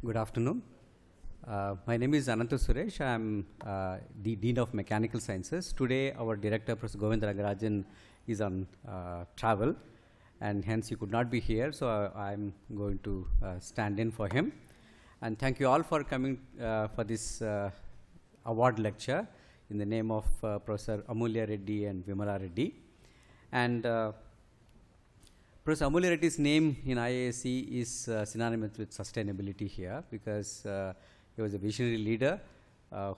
Good afternoon. My name is Ananta Suresh. I am the Dean of Mechanical Sciences. Today, our Director, Professor Govind Ragarajan, is on travel, and hence he could not be here, so I'm going to stand in for him. And thank you all for coming for this award lecture in the name of Professor Amulya Reddy and Vimala Reddy. And Professor Amulya Reddy's name in IASC is synonymous with sustainability here, because he was a visionary leader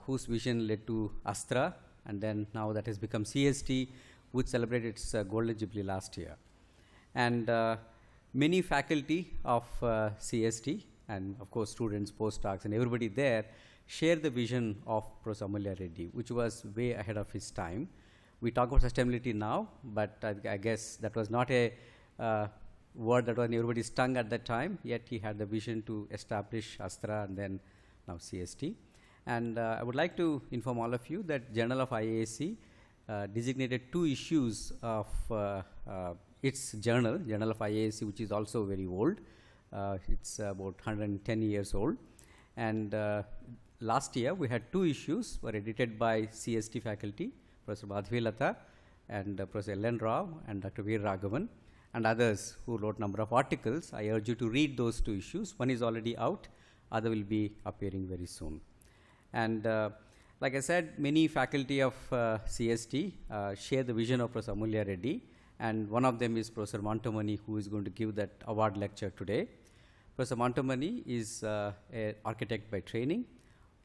whose vision led to Astra, and then now that has become CST, which celebrated its Golden Jubilee last year. And many faculty of CST, and of course students, postdocs, and everybody there share the vision of Professor Amulya Reddy, which was way ahead of his time. We talk about sustainability now, but I guess that was not a word that was on everybody's tongue at that time, yet he had the vision to establish Astra and then now CST. And I would like to inform all of you that Journal of IASC designated 2 issues of its journal of IASC, which is also very old. It's about 110 years old. And last year we had 2 issues were edited by CST faculty, Professor Madhavi Lata and Professor Ellen Rao and Dr. Veer Raghavan, and others who wrote number of articles. I urge you to read those 2 issues. One is already out, other will be appearing very soon. And like I said, many faculty of CST share the vision of Professor Amulya Reddy, and one of them is Professor Monto, who is going to give that award lecture today. Professor Monto is an architect by training.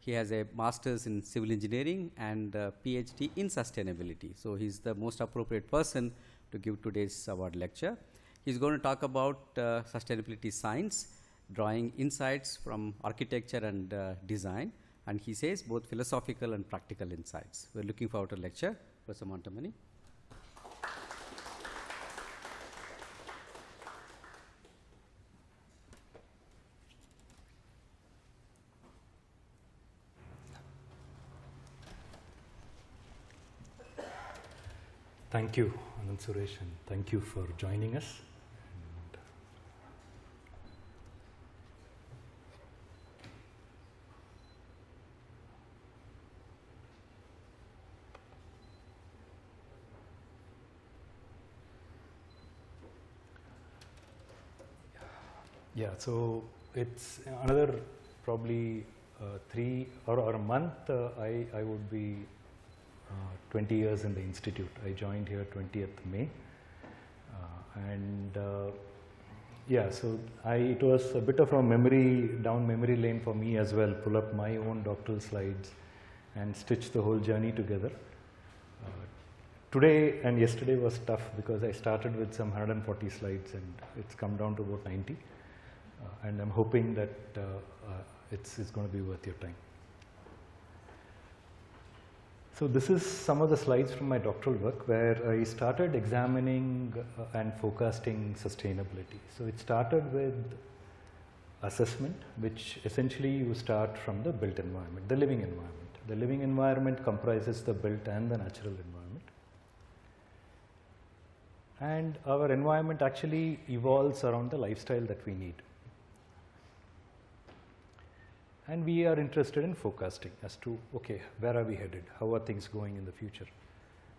He has a master's in civil engineering and a PhD in sustainability. So he's the most appropriate person to give today's award lecture. He's going to talk about sustainability science, drawing insights from architecture and design, and he says both philosophical and practical insights. We're looking forward to the lecture. Professor Monto. Thank you, Anand Suresh, and thank you for joining us. Yeah, so it's another probably 3 or a month. I would be 20 years in the institute. I joined here 20th May, yeah, so it was a bit of a down memory lane for me as well, pull up my own doctoral slides and stitch the whole journey together. Today and yesterday was tough because I started with some 140 slides and it's come down to about 90, and I'm hoping that it's going to be worth your time. So this is some of the slides from my doctoral work where I started examining and forecasting sustainability. So it started with assessment, which essentially you start from the built environment, the living environment. The living environment comprises the built and the natural environment. And our environment actually evolves around the lifestyle that we need. And we are interested in forecasting as to, okay, where are we headed? How are things going in the future?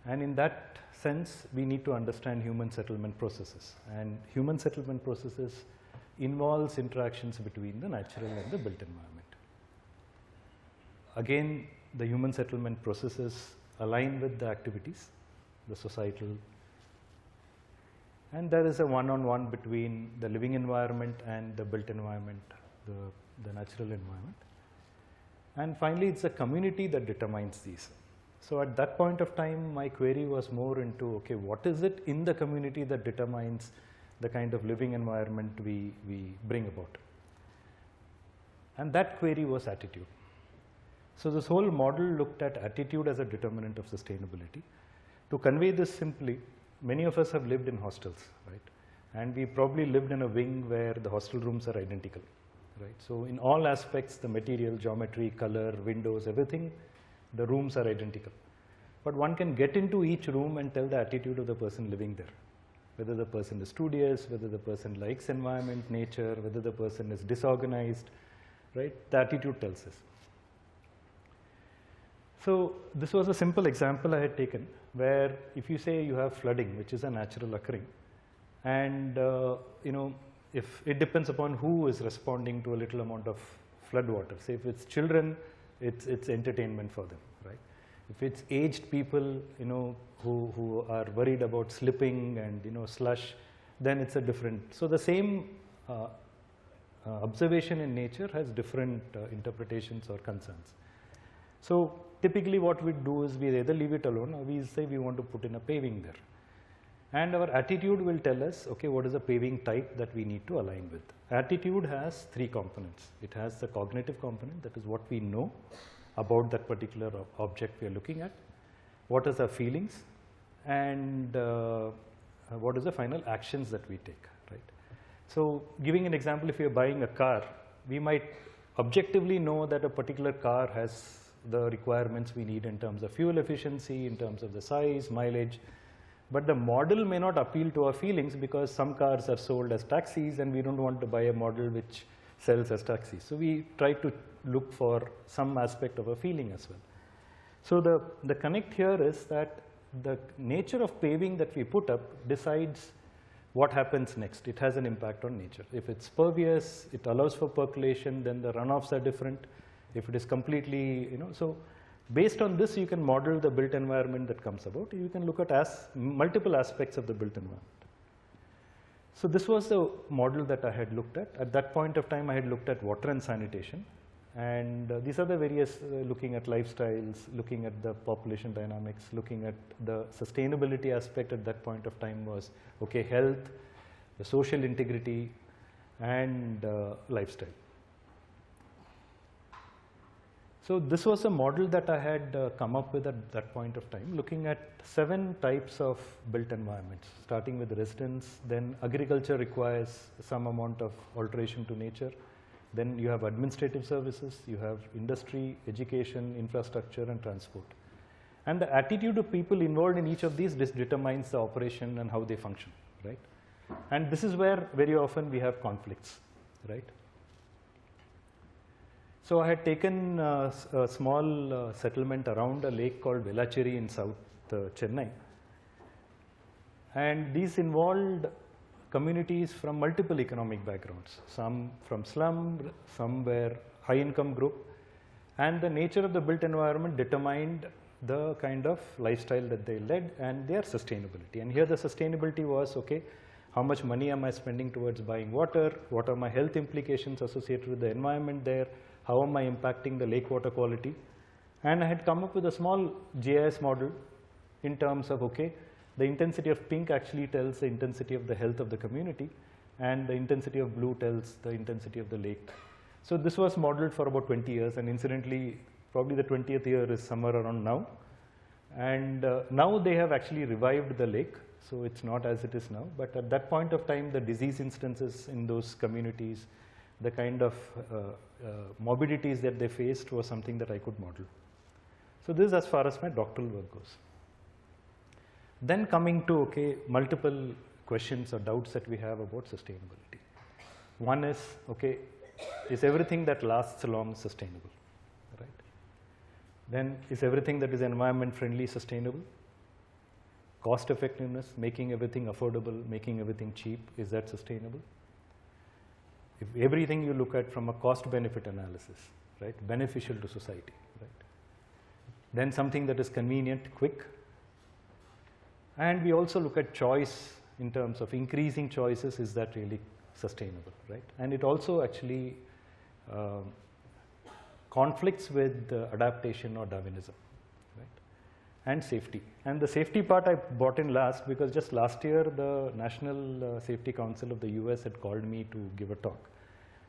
And in that sense, we need to understand human settlement processes. And human settlement processes involves interactions between the natural and the built environment. Again, the human settlement processes align with the activities, the societal, and there is a one-on-one between the living environment and the built environment, the natural environment. And finally, it's a community that determines these. So at that point of time, my query was more into, okay, what is it in the community that determines the kind of living environment we bring about? And that query was attitude. So this whole model looked at attitude as a determinant of sustainability. To convey this simply, many of us have lived in hostels, right? And we probably lived in a wing where the hostel rooms are identical. Right. So in all aspects, the material, geometry, color, windows, everything, the rooms are identical. But one can get into each room and tell the attitude of the person living there. Whether the person is studious, whether the person likes environment, nature, whether the person is disorganized, right? The attitude tells us. So this was a simple example I had taken, where if you say you have flooding, which is a natural occurring, and if it depends upon who is responding to a little amount of flood water. Say if it's children, it's entertainment for them, right? If it's aged people, who are worried about slipping and slush, then it's a different. So the same observation in nature has different interpretations or concerns. So typically what we do is we either leave it alone or we say we want to put in a paving there. And our attitude will tell us, okay, what is the paving type that we need to align with. Attitude has three components. It has the cognitive component, that is what we know about that particular object we are looking at, what is our feelings, and what is the final actions that we take, right? So giving an example, if you are buying a car, we might objectively know that a particular car has the requirements we need in terms of fuel efficiency, in terms of the size, mileage, but the model may not appeal to our feelings because some cars are sold as taxis and we don't want to buy a model which sells as taxis. So we try to look for some aspect of a feeling as well. So the connect here is that the nature of paving that we put up decides what happens next. It has an impact on nature. If it's pervious, it allows for percolation, then the runoffs are different. If it is completely, so based on this, you can model the built environment that comes about. You can look at multiple aspects of the built environment. So this was the model that I had looked at. At that point of time, I had looked at water and sanitation. And these are the various, looking at lifestyles, looking at the population dynamics, looking at the sustainability aspect at that point of time was, okay, health, the social integrity, and lifestyle. So this was a model that I had come up with at that point of time, looking at 7 types of built environments, starting with residence, then agriculture requires some amount of alteration to nature. Then you have administrative services, you have industry, education, infrastructure, and transport. And the attitude of people involved in each of these determines the operation and how they function, right? And this is where very often we have conflicts, right? So I had taken a small settlement around a lake called Velachery in South Chennai. And these involved communities from multiple economic backgrounds, some from slum, some were high income group, and the nature of the built environment determined the kind of lifestyle that they led and their sustainability. And here the sustainability was, okay, how much money am I spending towards buying water? What are my health implications associated with the environment there? How am I impacting the lake water quality? And I had come up with a small GIS model in terms of, okay, the intensity of pink actually tells the intensity of the health of the community, and the intensity of blue tells the intensity of the lake. So this was modeled for about 20 years, and incidentally, probably the 20th year is somewhere around now. And now they have actually revived the lake, so it's not as it is now. But at that point of time, the disease instances in those communities, the kind of morbidities that they faced was something that I could model. So this is as far as my doctoral work goes. Then coming to, okay, multiple questions or doubts that we have about sustainability. One is, okay, is everything that lasts long sustainable, right? Then is everything that is environment friendly sustainable? Cost effectiveness, making everything affordable, making everything cheap, is that sustainable? If everything you look at from a cost benefit analysis, right, beneficial to society, right? Then something that is convenient, quick. And we also look at choice in terms of increasing choices, is that really sustainable, right? And it also actually conflicts with adaptation or Darwinism, right? And safety. And the safety part I brought in last because just last year the National Safety Council of the US had called me to give a talk.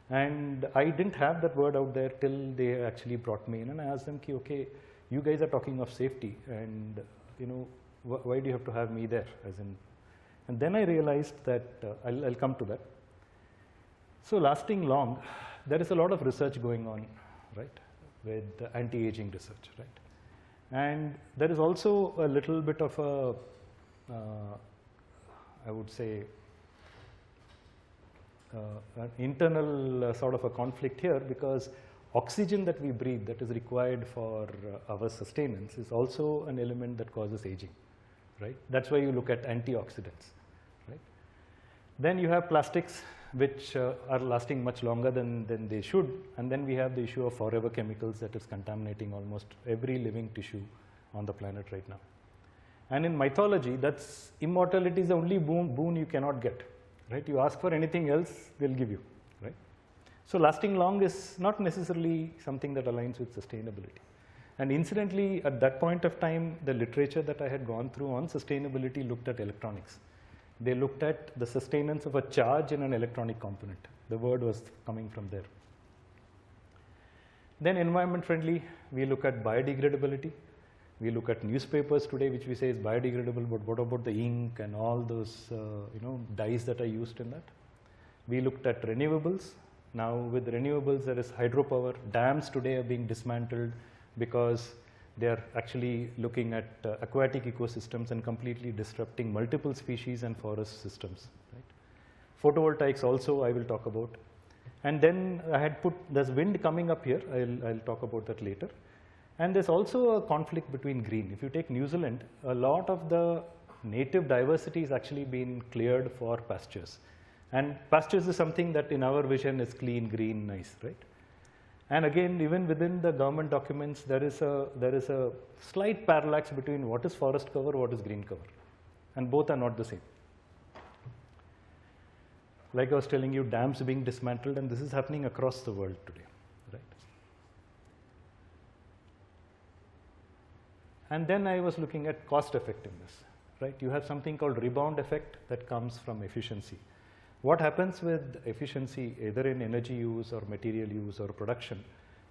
And I didn't have that word out there till they actually brought me in, and I asked them, okay, you guys are talking of safety, and why do you have to have me there? And then I realized that, I'll come to that. So lasting long, there is a lot of research going on, right, with anti-aging research, right? And there is also a little bit of a, I would say, an internal sort of a conflict here, because oxygen that we breathe that is required for our sustenance is also an element that causes aging, right? That's why you look at antioxidants, right? Then you have plastics which are lasting much longer than they should, and then we have the issue of forever chemicals that is contaminating almost every living tissue on the planet right now. And in mythology, that's immortality is the only boon you cannot get, right? You ask for anything else, they'll give you, right? So lasting long is not necessarily something that aligns with sustainability. And incidentally, at that point of time, the literature that I had gone through on sustainability looked at electronics. They looked at the sustenance of a charge in an electronic component. The word was coming from there. Then environment friendly, we look at biodegradability. We look at newspapers today, which we say is biodegradable, but what about the ink and all those dyes that are used in that? We looked at renewables. Now with renewables, there is hydropower. Dams today are being dismantled because they are actually looking at aquatic ecosystems and completely disrupting multiple species and forest systems. Right? Photovoltaics also I will talk about. And then I had put, there's wind coming up here. I'll talk about that later. And there's also a conflict between green. If you take New Zealand, a lot of the native diversity is actually been cleared for pastures. And pastures is something that in our vision is clean, green, nice, right? And again, even within the government documents, there is a slight parallax between what is forest cover, what is green cover. And both are not the same. Like I was telling you, dams being dismantled, and this is happening across the world today, right? And then I was looking at cost effectiveness, right? You have something called rebound effect that comes from efficiency. What happens with efficiency, either in energy use or material use or production,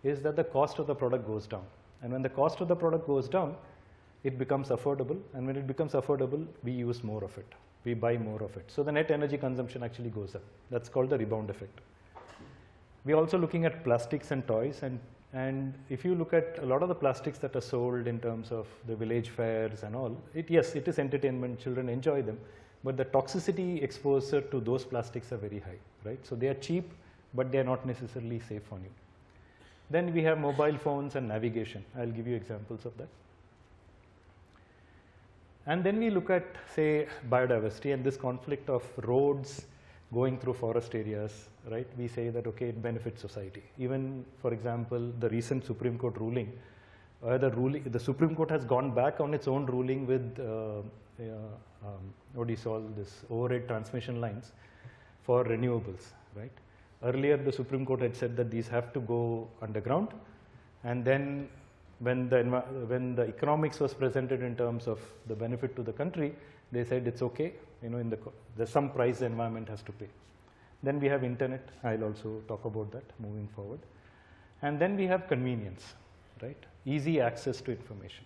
is that the cost of the product goes down. And when the cost of the product goes down, it becomes affordable. And when it becomes affordable, we use more of it. We buy more of it. So the net energy consumption actually goes up. That's called the rebound effect. We're also looking at plastics and toys. And if you look at a lot of the plastics that are sold in terms of the village fairs and all, yes, it is entertainment. Children enjoy them. But the toxicity exposure to those plastics are very high, right? So they are cheap, but they are not necessarily safe on you. Then we have mobile phones and navigation. I'll give you examples of that. And then we look at, say, biodiversity and this conflict of roads going through forest areas, right? We say that, okay, it benefits society. Even, for example, the recent Supreme Court ruling, the Supreme Court has gone back on its own ruling with what do you call this, overhead transmission lines for renewables, right? Earlier, the Supreme Court had said that these have to go underground, and then when the economics was presented in terms of the benefit to the country, they said it's okay, there's some price the environment has to pay. Then we have internet. I'll also talk about that moving forward. And then we have convenience, right? Easy access to information.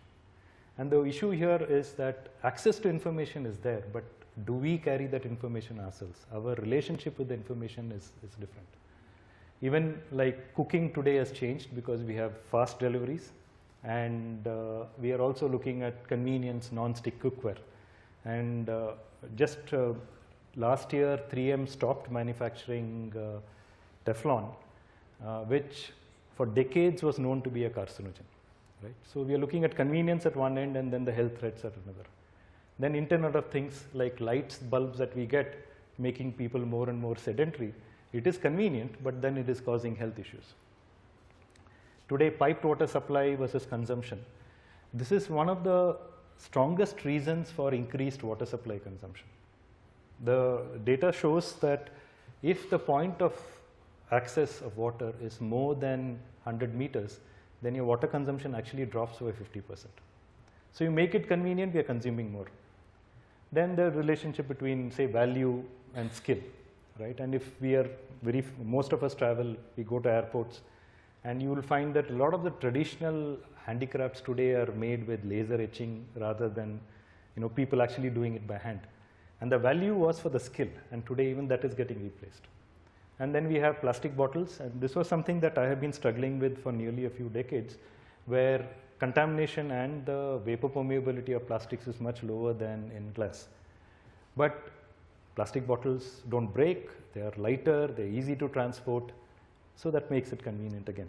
And the issue here is that access to information is there, but do we carry that information ourselves? Our relationship with the information is different. Even like cooking today has changed because we have fast deliveries, and we are also looking at convenience, non-stick cookware. And just last year, 3M stopped manufacturing Teflon, which for decades was known to be a carcinogen. Right? So we are looking at convenience at one end and then the health threats at another. Then Internet of Things like lights, bulbs that we get, making people more and more sedentary. It is convenient, but then it is causing health issues. Today, piped water supply versus consumption. This is one of the strongest reasons for increased water supply consumption. The data shows that if the point of access of water is more than 100 meters, then your water consumption actually drops by 50%. So you make it convenient, we are consuming more. Then the relationship between, say, value and skill, right? And if we are most of us travel, we go to airports, and you will find that a lot of the traditional handicrafts today are made with laser etching rather than, people actually doing it by hand. And the value was for the skill, and today even that is getting replaced. And then we have plastic bottles, and this was something that I have been struggling with for nearly a few decades, where contamination and the vapor permeability of plastics is much lower than in glass. But Plastic bottles don't break, they are lighter, they're easy to transport, so that makes it convenient again.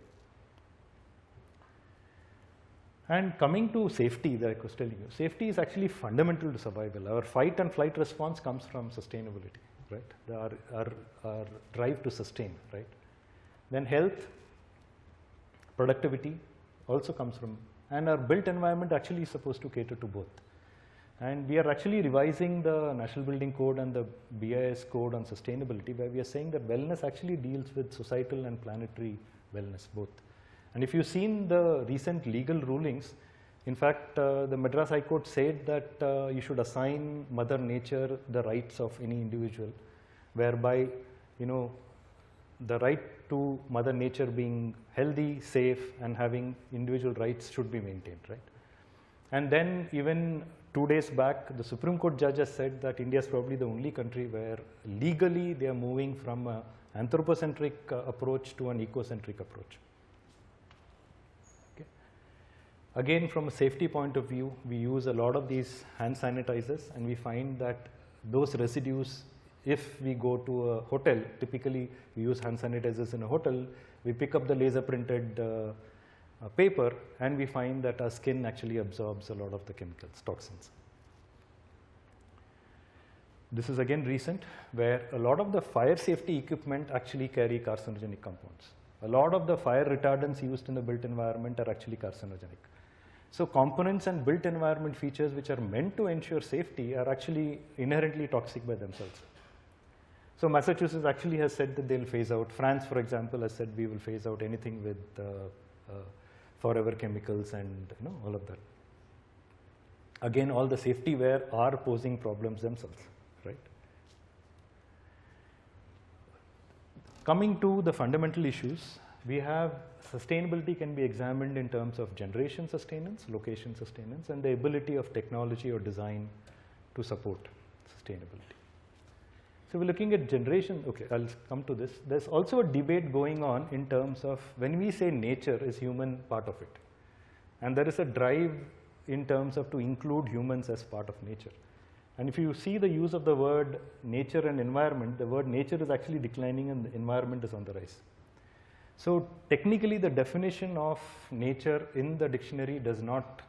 And coming to safety that I was telling you, safety is actually fundamental to survival. Our fight and flight response comes from sustainability, right? Our drive to sustain, right? Then health, productivity also comes from, and our built environment actually is supposed to cater to both. And we are actually revising the National Building Code and the BIS code on sustainability, where we are saying that wellness actually deals with societal and planetary wellness both. And if you've seen the recent legal rulings, in fact, the Madras High Court said that you should assign Mother Nature the rights of any individual, whereby, you know, the right to Mother Nature being healthy, safe, and having individual rights should be maintained, right? And then even 2 days back, the Supreme Court judge has said that India is probably the only country where legally they are moving from an anthropocentric approach to an ecocentric approach. Okay. Again, from a safety point of view, we use a lot of these hand sanitizers, and we find that those residues, if we go to a hotel, typically we use hand sanitizers in a hotel, we pick up the laser printed paper, and we find that our skin actually absorbs a lot of the chemicals, toxins. This is again recent, where a lot of the fire safety equipment actually carry carcinogenic compounds. A lot of the fire retardants used in the built environment are actually carcinogenic. So components and built environment features which are meant to ensure safety are actually inherently toxic by themselves. So Massachusetts actually has said that they'll phase out. France, for example, has said we will phase out anything with forever chemicals and all of that. Again, all the safety wear are posing problems themselves, right? Coming to the fundamental issues, we have sustainability can be examined in terms of generation sustenance, location sustenance, and the ability of technology or design to support sustainability. So we're looking at generation. Okay, I'll come to this. There's also a debate going on in terms of when we say nature, is human part of it? And there is a drive in terms of to include humans as part of nature. And if you see the use of the word nature and environment, the word nature is actually declining and the environment is on the rise. So technically the definition of nature in the dictionary does not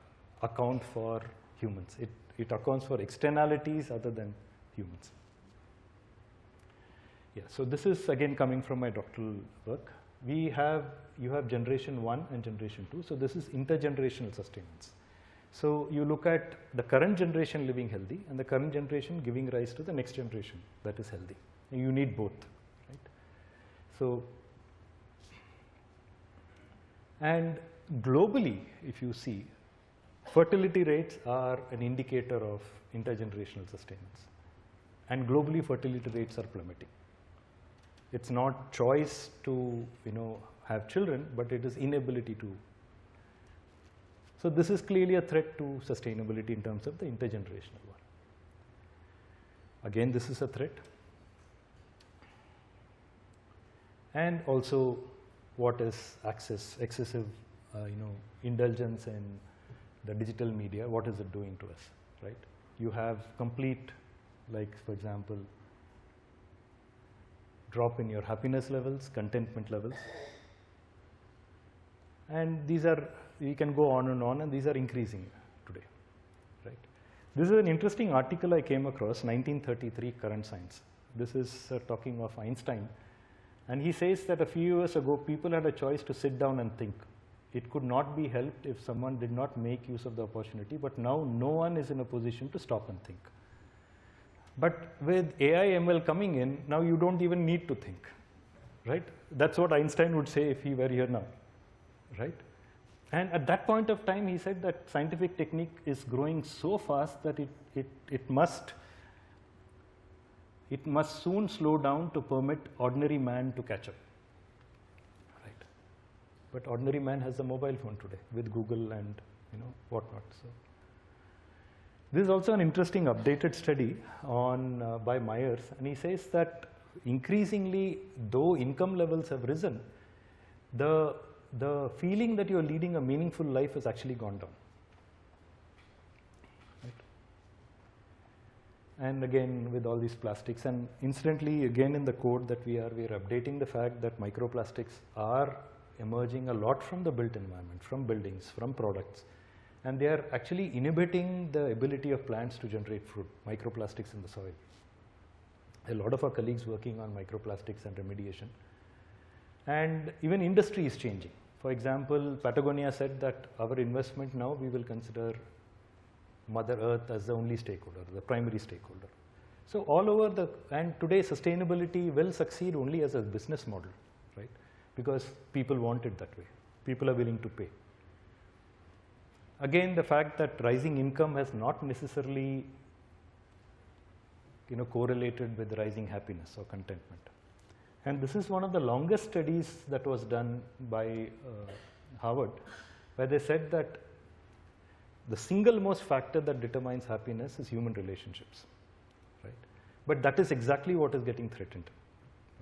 account for humans. It accounts for externalities other than humans. Yeah, so this is again coming from my doctoral work. You have generation 1 and generation 2. So this is intergenerational sustenance. So you look at the current generation living healthy and the current generation giving rise to the next generation that is healthy. And you need both, right? So, and globally, if you see, fertility rates are an indicator of intergenerational sustenance. And globally, fertility rates are plummeting. It's not choice to have children, but it is inability to. So this is clearly a threat to sustainability in terms of the intergenerational one. Again, this is a threat. And also, what is excessive indulgence in the digital media, what is it doing to us, right? You have complete, like for example, drop in your happiness levels, contentment levels. And these are, you can go on, and these are increasing today, right? This is an interesting article I came across, 1933 Current Science. This is talking of Einstein. And he says that a few years ago, people had a choice to sit down and think. It could not be helped if someone did not make use of the opportunity, but now no one is in a position to stop and think. But with AI ML coming in, now you don't even need to think, right? That's what Einstein would say if he were here now, right? And at that point of time, he said that scientific technique is growing so fast that it must soon slow down to permit ordinary man to catch up, right? But ordinary man has a mobile phone today with Google and whatnot. So this is also an interesting updated study on by Myers, and he says that increasingly, though income levels have risen, the feeling that you are leading a meaningful life has actually gone down. Right? And again, with all these plastics, and incidentally, again in the code that we are updating the fact that microplastics are emerging a lot from the built environment, from buildings, from products, and they are actually inhibiting the ability of plants to generate fruit, microplastics in the soil. A lot of our colleagues working on microplastics and remediation. And even industry is changing. For example, Patagonia said that our investment now, we will consider Mother Earth as the only stakeholder, the primary stakeholder. So all over and today sustainability will succeed only as a business model, right? Because people want it that way. People are willing to pay. Again, the fact that rising income has not necessarily correlated with rising happiness or contentment. And this is one of the longest studies that was done by Harvard, where they said that the single most factor that determines happiness is human relationships, right? But that is exactly what is getting threatened,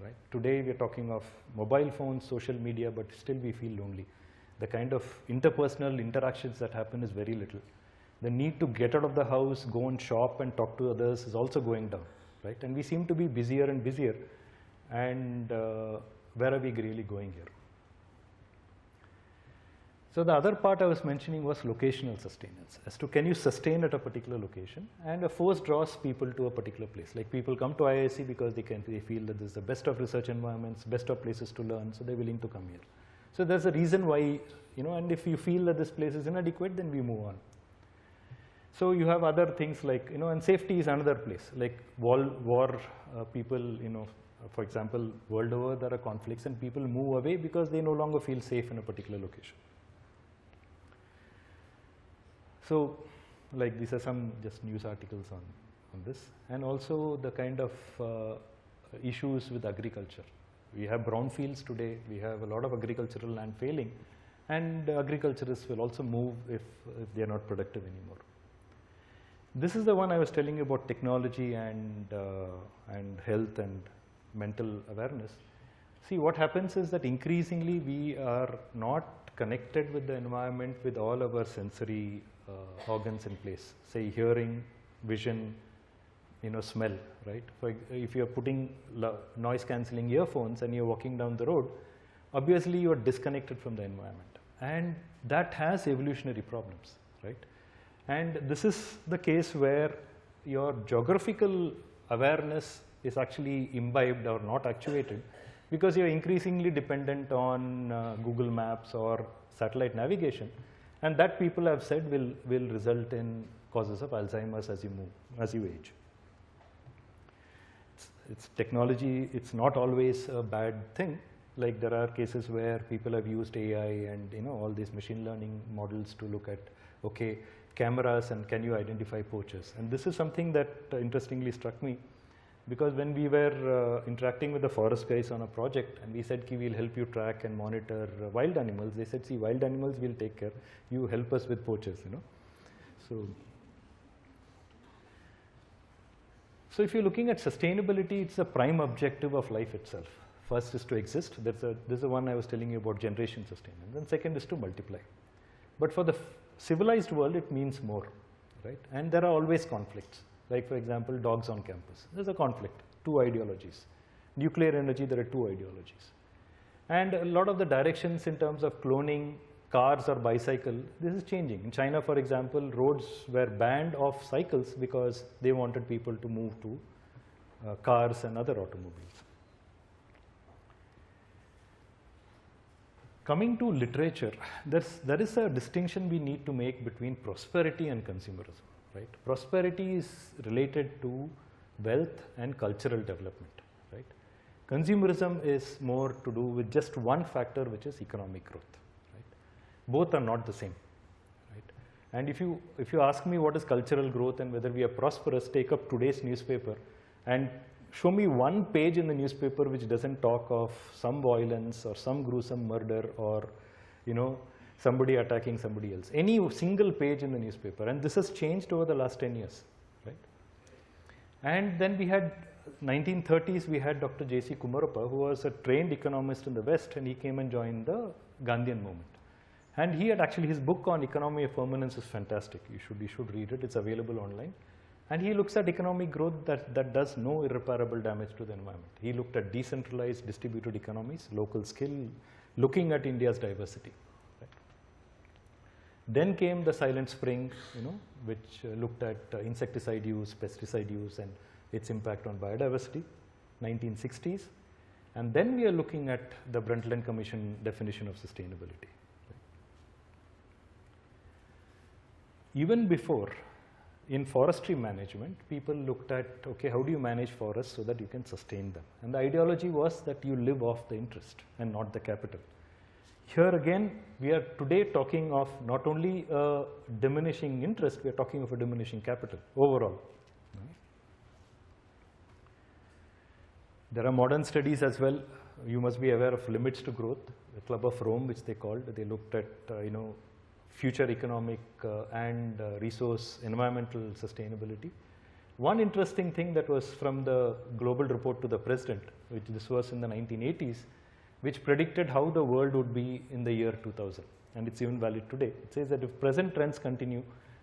right? Today we are talking of mobile phones, social media, but still we feel lonely. The kind of interpersonal interactions that happen is very little. The need to get out of the house, go and shop and talk to others is also going down, right? And we seem to be busier and busier. And where are we really going here? So the other part I was mentioning was locational sustenance, as to can you sustain at a particular location, and a force draws people to a particular place. Like people come to IISc because they feel that this is the best of research environments, best of places to learn, so they're willing to come here. So there's a reason why, and if you feel that this place is inadequate, then we move on. So you have other things like, and safety is another place, like war people, for example, world over there are conflicts and people move away because they no longer feel safe in a particular location. So like these are some just news articles on this, and also the kind of issues with agriculture. We have brownfields today, we have a lot of agricultural land failing, and agriculturists will also move if they are not productive anymore. This is the one I was telling you about technology and health and mental awareness. See, what happens is that increasingly we are not connected with the environment with all of our sensory organs in place, say hearing, vision, smell, right? If you're putting noise cancelling earphones and you're walking down the road, obviously you're disconnected from the environment, and that has evolutionary problems, right? And this is the case where your geographical awareness is actually imbibed or not actuated, because you're increasingly dependent on Google Maps or satellite navigation, and that people have said will result in causes of Alzheimer's as you age. It's technology, it's not always a bad thing. Like there are cases where people have used AI and all these machine learning models to look at, okay, cameras and can you identify poachers? And this is something that interestingly struck me, because when we were interacting with the forest guys on a project and we said, we'll help you track and monitor wild animals, they said, see, wild animals we'll take care, you help us with poachers, So if you're looking at sustainability, it's a prime objective of life itself. First is to exist. This is the one I was telling you about, generation sustenance. Then second is to multiply. But for the civilized world, it means more, right? And there are always conflicts. Like for example, dogs on campus. There's a conflict, two ideologies. Nuclear energy, there are two ideologies. And a lot of the directions in terms of cloning, cars or bicycle, this is changing. In China, for example, roads were banned of cycles because they wanted people to move to cars and other automobiles. Coming to literature, there is a distinction we need to make between prosperity and consumerism, right? Prosperity is related to wealth and cultural development, right? Consumerism is more to do with just one factor, which is economic growth. Both are not the same, right? And if you ask me what is cultural growth and whether we are prosperous, take up today's newspaper and show me one page in the newspaper which doesn't talk of some violence or some gruesome murder or somebody attacking somebody else. Any single page in the newspaper, and this has changed over the last 10 years, right? And then we had 1930s, we had Dr. J.C. Kumarappa, who was a trained economist in the West, and he came and joined the Gandhian movement. And he had actually, his book on economy of permanence is fantastic. You should read it. It's available online. And he looks at economic growth that does no irreparable damage to the environment. He looked at decentralized distributed economies, local skill, looking at India's diversity. Right? Then came the silent spring, which looked at insecticide use, pesticide use, and its impact on biodiversity, 1960s. And then we are looking at the Brundtland Commission definition of sustainability. Right? Even before, in forestry management, people looked at, okay, how do you manage forests so that you can sustain them? And the ideology was that you live off the interest and not the capital. Here again, we are today talking of not only a diminishing interest, we are talking of a diminishing capital overall. There are modern studies as well. You must be aware of limits to growth. The Club of Rome, which they called, they looked at, future economic and resource environmental sustainability. One interesting thing that was from the global report to the president, which this was in the 1980s, which predicted how the world would be in the year 2000. And it's even valid today. It says that if present trends continue,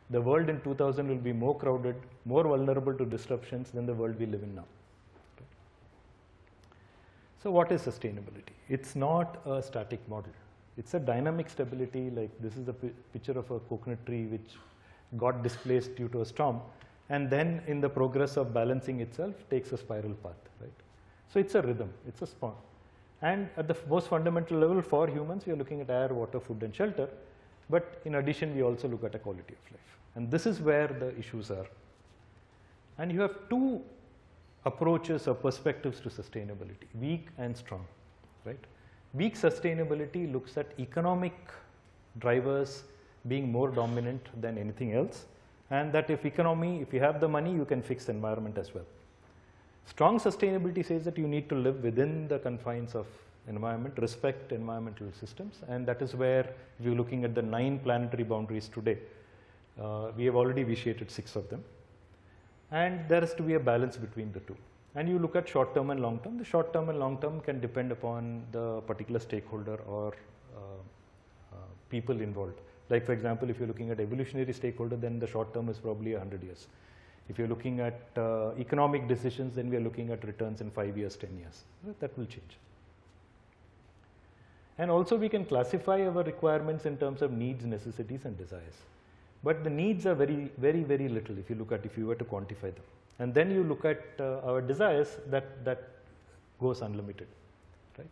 the world in 2000 will be more crowded, more vulnerable to disruptions than the world we live in now. So what is sustainability? It's not a static model. It's a dynamic stability, like this is a picture of a coconut tree which got displaced due to a storm, and then in the progress of balancing itself takes a spiral path, right? So it's a rhythm, it's a spawn. And at the most fundamental level for humans, we are looking at air, water, food and shelter, but in addition we also look at a quality of life. And this is where the issues are. And you have two approaches or perspectives to sustainability, weak and strong, right? Weak sustainability looks at economic drivers being more dominant than anything else, and that if you have the money, you can fix the environment as well. Strong sustainability says that you need to live within the confines of environment, respect environmental systems, and that is where if you're looking at the 9 planetary boundaries today, we have already vitiated 6 of them, and there has to be a balance between the two. And you look at short term and long term. The short term and long term can depend upon the particular stakeholder or people involved. Like for example, if you're looking at evolutionary stakeholder, then the short term is probably 100 years. If you're looking at economic decisions, then we are looking at returns in 5 years, 10 years. That will change. And also we can classify our requirements in terms of needs, necessities and desires. But the needs are very, very, very little if you were to quantify them. And then you look at our desires, that goes unlimited, right?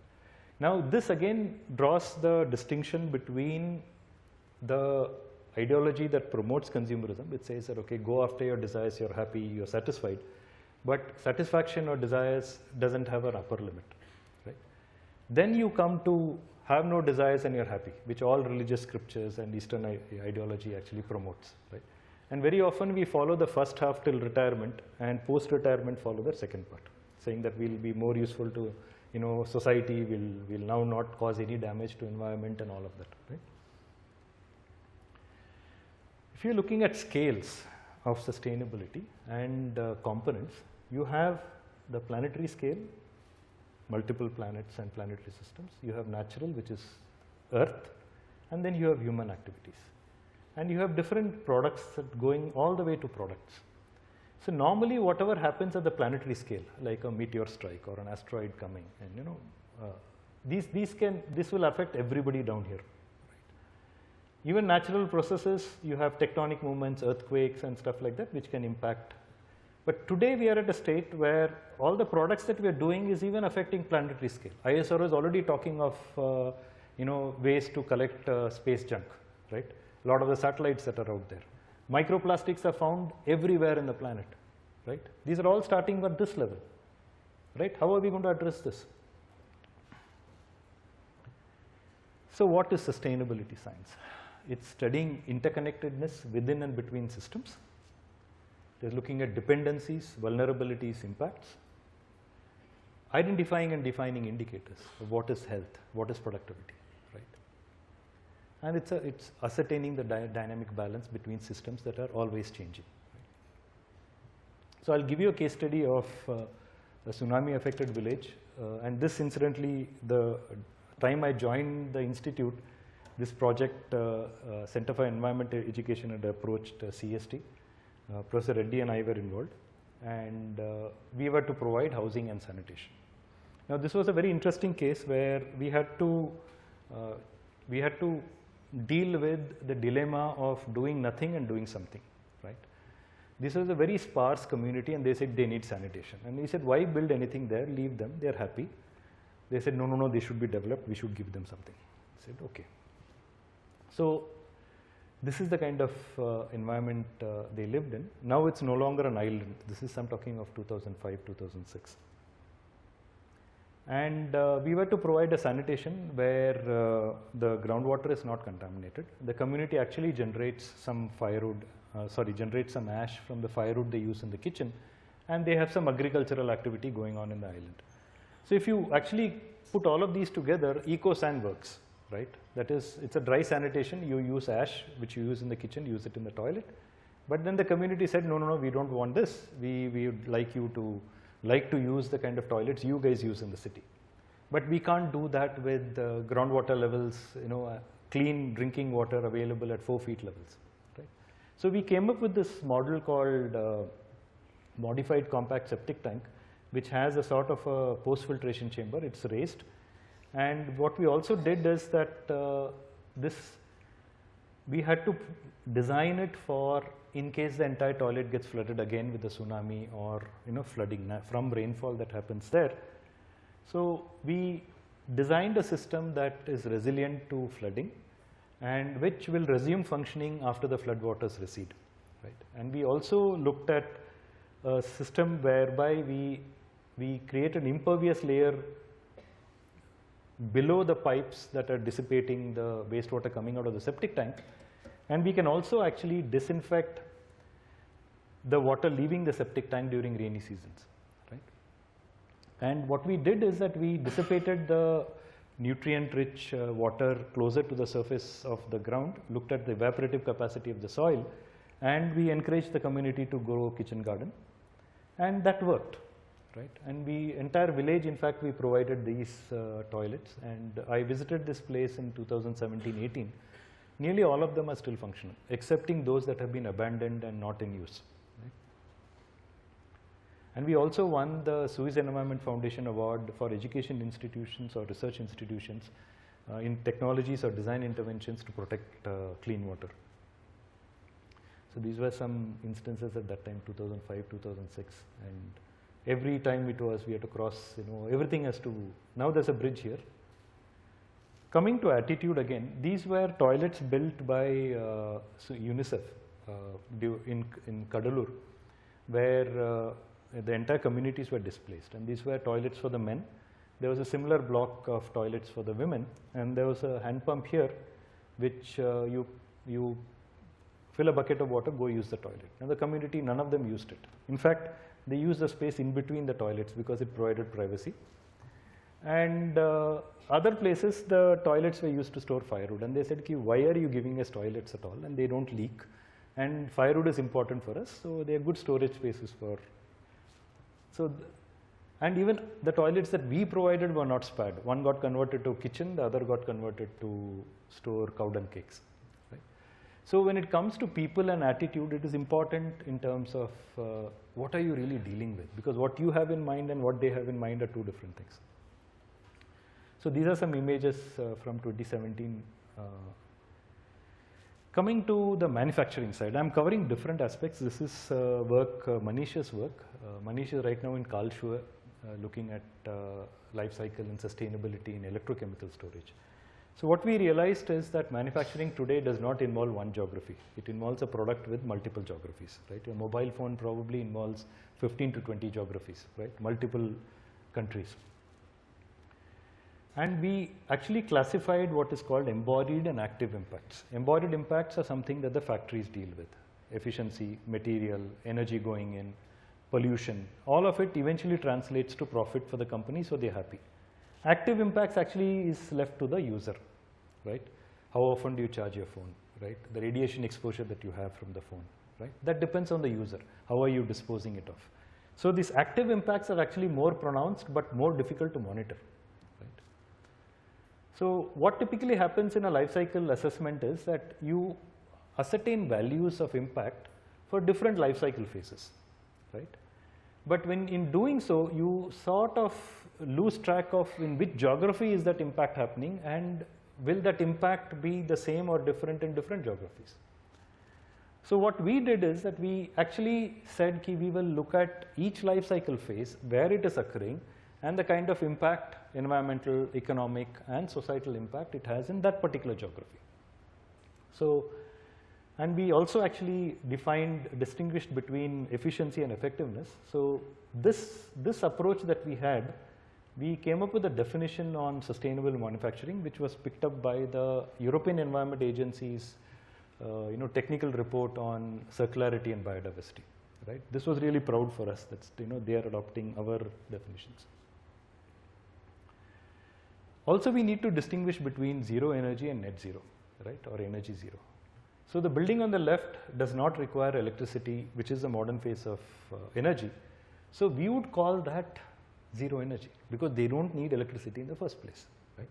Now this again draws the distinction between the ideology that promotes consumerism. It says that, okay, go after your desires, you're happy, you're satisfied. But satisfaction or desires doesn't have an upper limit, right? Then you come to have no desires and you're happy, which all religious scriptures and Eastern ideology actually promotes, right? And very often we follow the first half till retirement, and post-retirement follow the second part, saying that we'll be more useful to society, we'll now not cause any damage to environment and all of that, right? If you're looking at scales of sustainability and components, you have the planetary scale, multiple planets and planetary systems. You have natural, which is Earth, and then you have human activities. And you have different products going all the way to products. So normally whatever happens at the planetary scale, like a meteor strike or an asteroid coming, and this will affect everybody down here. Right? Even natural processes, you have tectonic movements, earthquakes and stuff like that, which can impact. But today we are at a state where all the products that we are doing is even affecting planetary scale. ISRO is already talking of ways to collect space junk, right? A lot of the satellites that are out there. Microplastics are found everywhere in the planet, right? These are all starting at this level, right? How are we going to address this? So what is sustainability science? It's studying interconnectedness within and between systems. They're looking at dependencies, vulnerabilities, impacts, identifying and defining indicators of what is health, what is productivity, right? And it's ascertaining the dynamic balance between systems that are always changing. Right? So I'll give you a case study of a tsunami affected village, and this incidentally, the time I joined the institute, this project, Center for Environmental Education, had approached CST. Professor Reddy and I were involved, and we were to provide housing and sanitation. Now this was a very interesting case where we had to deal with the dilemma of doing nothing and doing something, right? This was a very sparse community, and they said they need sanitation. And we said, why build anything there? Leave them, they are happy. They said, no, no, no, they should be developed, we should give them something. I said, okay. So this is the kind of environment they lived in. Now it's no longer an island. This is, I'm talking of 2005, 2006. And we were to provide a sanitation where the groundwater is not contaminated. The community actually generates some firewood, generates some ash from the firewood they use in the kitchen, and they have some agricultural activity going on in the island. So if you actually put all of these together, eco-san works, right? That is, it's a dry sanitation. You use ash, which you use in the kitchen, use it in the toilet. But then the community said, no, no, no, we don't want this. We would like you to use the kind of toilets you guys use in the city. But we can't do that with groundwater levels, clean drinking water available at 4 feet levels, right? So we came up with this model called modified compact septic tank, which has a sort of a post-filtration chamber. It's raised. And what we also did is that we had to design it for in case the entire toilet gets flooded again with a tsunami or flooding from rainfall that happens there. So we designed a system that is resilient to flooding and which will resume functioning after the flood waters recede, right? And we also looked at a system whereby we create an impervious layer below the pipes that are dissipating the wastewater coming out of the septic tank, and we can also actually disinfect the water leaving the septic tank during rainy seasons, right? And what we did is that we dissipated the nutrient-rich water closer to the surface of the ground, looked at the evaporative capacity of the soil, and we encouraged the community to grow kitchen garden, and that worked, right? And entire village, in fact, we provided these toilets, and I visited this place in 2017-18. Nearly all of them are still functional, excepting those that have been abandoned and not in use. Right? And we also won the Suez Environment Foundation Award for education institutions or research institutions in technologies or design interventions to protect clean water. So these were some instances at that time, 2005, 2006, and every time we had to cross, everything has to, now there's a bridge here. Coming to attitude again, these were toilets built by UNICEF in Kadalur, where the entire communities were displaced, and these were toilets for the men. There was a similar block of toilets for the women, and there was a hand pump here, which you fill a bucket of water, go use the toilet. Now the community, none of them used it. In fact, they used the space in between the toilets because it provided privacy. And other places, the toilets were used to store firewood, and they said, why are you giving us toilets at all? And they don't leak, and firewood is important for us, so they are good storage spaces for. So, and even the toilets that we provided were not spared. One got converted to kitchen, the other got converted to store cow dung cakes. Right? So when it comes to people and attitude, it is important in terms of what are you really dealing with, because what you have in mind and what they have in mind are two different things. So these are some images from 2017. Coming to the manufacturing side, I'm covering different aspects. This is work, Manish's work. Manish is right now in Karlsruhe looking at life cycle and sustainability in electrochemical storage. So what we realized is that manufacturing today does not involve one geography. It involves a product with multiple geographies, right? Your mobile phone probably involves 15 to 20 geographies, right? Multiple countries. And we actually classified what is called embodied and active impacts. Embodied impacts are something that the factories deal with. Efficiency, material, energy going in, pollution, all of it eventually translates to profit for the company, so they're happy. Active impacts actually is left to the user, right? How often do you charge your phone, right? The radiation exposure that you have from the phone, right? That depends on the user. How are you disposing it of? So these active impacts are actually more pronounced but more difficult to monitor. So what typically happens in a life cycle assessment is that you ascertain values of impact for different life cycle phases, right? But when in doing so, you sort of lose track of in which geography is that impact happening, and will that impact be the same or different in different geographies. So what we did is that we actually said ki we will look at each life cycle phase, where it is occurring, and the kind of impact, environmental, economic, and societal impact it has in that particular geography. So, and we also actually distinguished between efficiency and effectiveness. So this approach that we had, we came up with a definition on sustainable manufacturing, which was picked up by the European Environment Agency's technical report on circularity and biodiversity, right? This was really proud for us that they are adopting our definitions. Also, we need to distinguish between zero energy and net zero, right, or energy zero. So the building on the left does not require electricity, which is the modern phase of energy. So we would call that zero energy because they don't need electricity in the first place, right?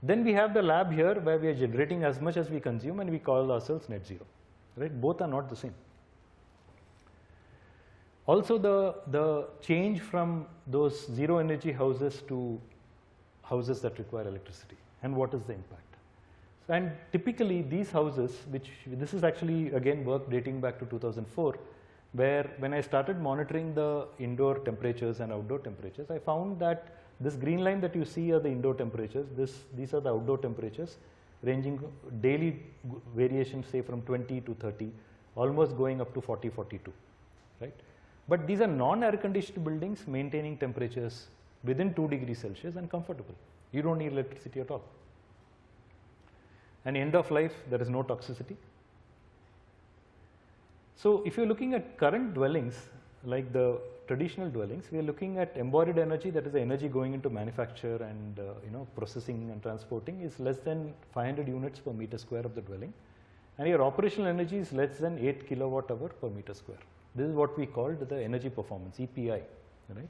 Then we have the lab here where we are generating as much as we consume, and we call ourselves net zero, right? Both are not the same. Also, the change from those zero energy houses to houses that require electricity, and what is the impact? And typically these houses, this is actually again work dating back to 2004, where when I started monitoring the indoor temperatures and outdoor temperatures, I found that this green line that you see are the indoor temperatures, these are the outdoor temperatures, ranging daily variations say from 20 to 30, almost going up to 40, 42, right? But these are non-air conditioned buildings maintaining temperatures within 2 degrees Celsius and comfortable. You don't need electricity at all. And end of life, there is no toxicity. So if you're looking at current dwellings, like the traditional dwellings, we are looking at embodied energy, that is the energy going into manufacture and processing and transporting, is less than 500 units per meter square of the dwelling, and your operational energy is less than 8 kilowatt hour per meter square. This is what we called the energy performance, EPI, right?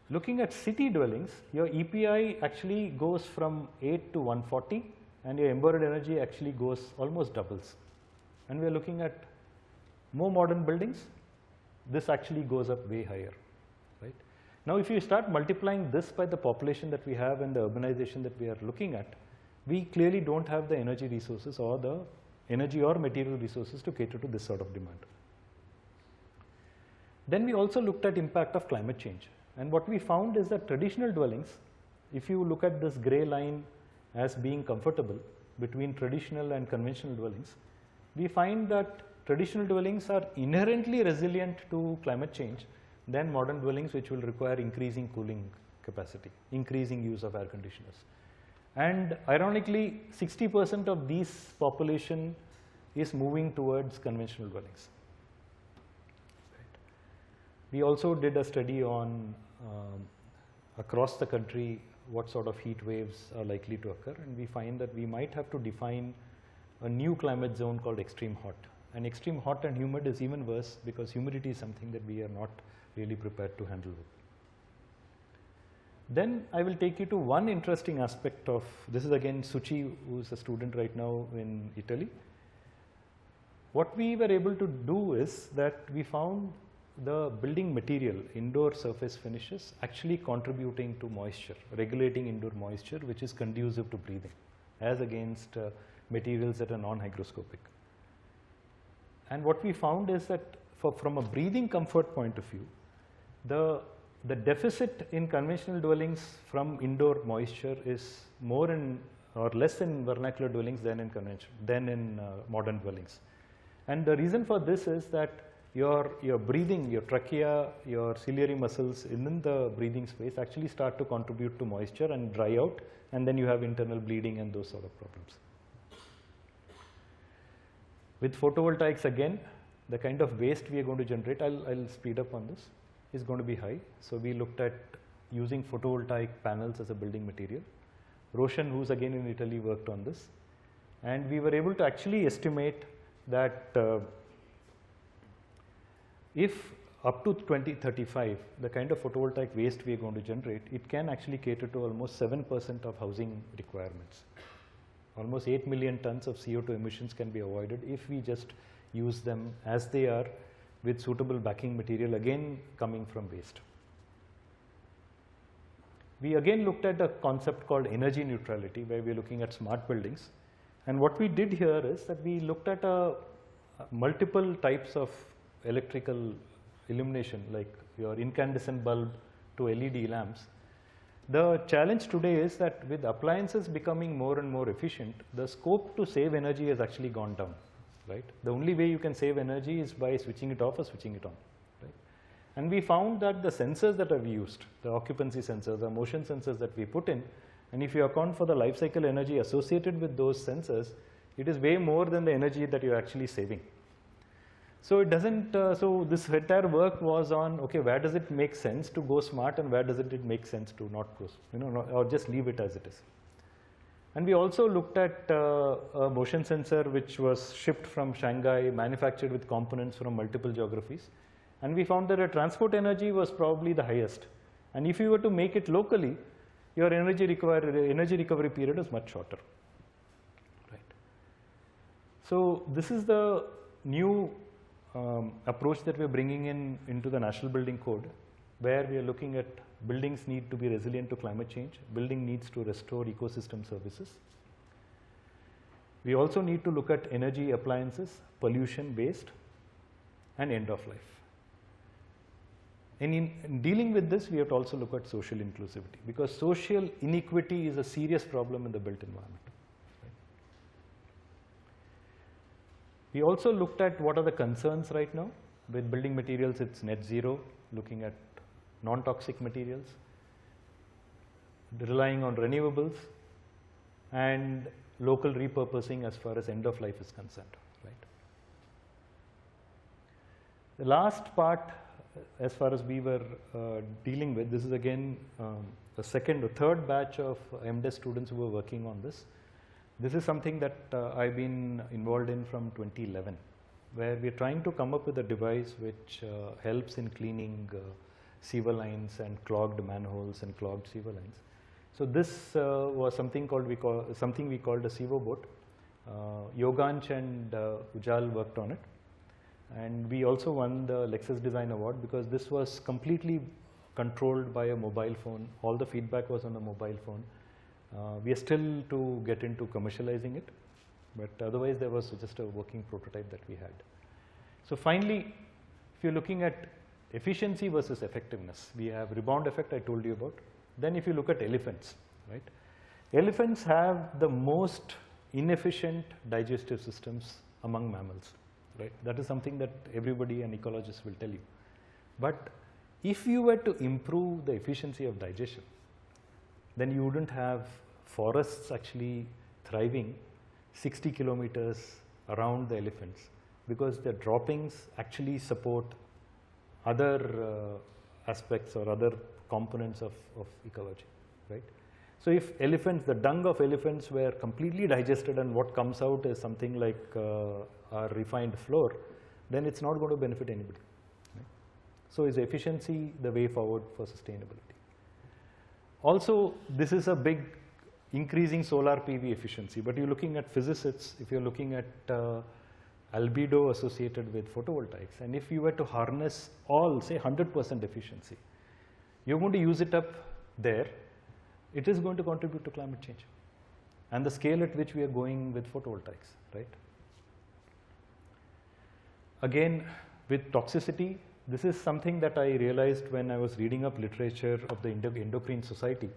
Looking at city dwellings, your EPI actually goes from 8 to 140, and your embodied energy actually goes almost doubles. And we are looking at more modern buildings, this actually goes up way higher, right? Now, if you start multiplying this by the population that we have and the urbanization that we are looking at, we clearly don't have the energy resources or the energy or material resources to cater to this sort of demand. Then we also looked at impact of climate change. And what we found is that traditional dwellings, if you look at this gray line as being comfortable between traditional and conventional dwellings, we find that traditional dwellings are inherently resilient to climate change than modern dwellings, which will require increasing cooling capacity, increasing use of air conditioners. And ironically, 60% of these population is moving towards conventional dwellings. Right. We also did a study on across the country what sort of heat waves are likely to occur, and we find that we might have to define a new climate zone called extreme hot. And extreme hot and humid is even worse because humidity is something that we are not really prepared to handle with. Then I will take you to one interesting aspect of this is again Suchi, who is a student right now in Italy. What we were able to do is that we found the building material, indoor surface finishes, actually contributing to moisture, regulating indoor moisture, which is conducive to breathing, as against materials that are non-hygroscopic. And what we found is that from a breathing comfort point of view, the deficit in conventional dwellings from indoor moisture is more in or less in vernacular dwellings than in modern dwellings. And the reason for this is that your breathing, your trachea, your ciliary muscles in the breathing space actually start to contribute to moisture and dry out, and then you have internal bleeding and those sort of problems. With photovoltaics again, the kind of waste we are going to generate, I'll speed up on this, is going to be high. So we looked at using photovoltaic panels as a building material. Roshan, who's again in Italy, worked on this. And we were able to actually estimate that if up to 2035, the kind of photovoltaic waste we are going to generate, it can actually cater to almost 7% of housing requirements Almost 8 million tons of CO2 emissions can be avoided if we just use them as they are with suitable backing material, again coming from waste. We again looked at a concept called energy neutrality, where we are looking at smart buildings. And what we did here is that we looked at multiple types of electrical illumination, like your incandescent bulb to LED lamps. The challenge today is that with appliances becoming more and more efficient, the scope to save energy has actually gone down, right? The only way you can save energy is by switching it off or switching it on, right? And we found that the sensors that are used, the occupancy sensors, the motion sensors that we put in, and if you account for the life cycle energy associated with those sensors, it is way more than the energy that you're actually saving. So it doesn't, so this entire work was on, okay, where does it make sense to go smart and where doesn't it make sense to not go, or just leave it as it is. And we also looked at a motion sensor which was shipped from Shanghai, manufactured with components from multiple geographies. And we found that the transport energy was probably the highest. And if you were to make it locally, your energy recovery period is much shorter, right? So this is the new approach that we are bringing into the National Building Code, where we are looking at buildings need to be resilient to climate change, building needs to restore ecosystem services. We also need to look at energy appliances, pollution, waste, and end of life. And in dealing with this, we have to also look at social inclusivity, because social inequity is a serious problem in the built environment. We also looked at what are the concerns right now. With building materials, it's net zero, looking at non-toxic materials, relying on renewables, and local repurposing as far as end of life is concerned, right? The last part, as far as we were dealing with, this is again the second or third batch of MDes students who were working on this. This is something that I've been involved in from 2011, where we're trying to come up with a device which helps in cleaning sewer lines and clogged manholes and clogged sewer lines. So this was something we called a Sevo boat. Yogansh and Ujjal worked on it, and we also won the Lexus Design Award because this was completely controlled by a mobile phone. All the feedback was on the mobile phone. We are still to get into commercializing it, but otherwise there was just a working prototype that we had. So finally, if you're looking at efficiency versus effectiveness, we have rebound effect I told you about. Then if you look at elephants, right? Elephants have the most inefficient digestive systems among mammals, right? That is something that everybody and ecologists will tell you. But if you were to improve the efficiency of digestion, then you wouldn't have forests actually thriving 60 kilometers around the elephants, because the droppings actually support other aspects or other components of ecology, right? So if elephants, the dung of elephants were completely digested and what comes out is something like our refined flour, then it's not going to benefit anybody, right? So is efficiency the way forward for sustainability? Also, this is a big increasing solar PV efficiency, but you're looking at physicists, if you're looking at albedo associated with photovoltaics, and if you were to harness all, say 100% efficiency, you're going to use it up there, it is going to contribute to climate change and the scale at which we are going with photovoltaics, right? Again, with toxicity, this is something that I realized when I was reading up literature of the Endocrine Society,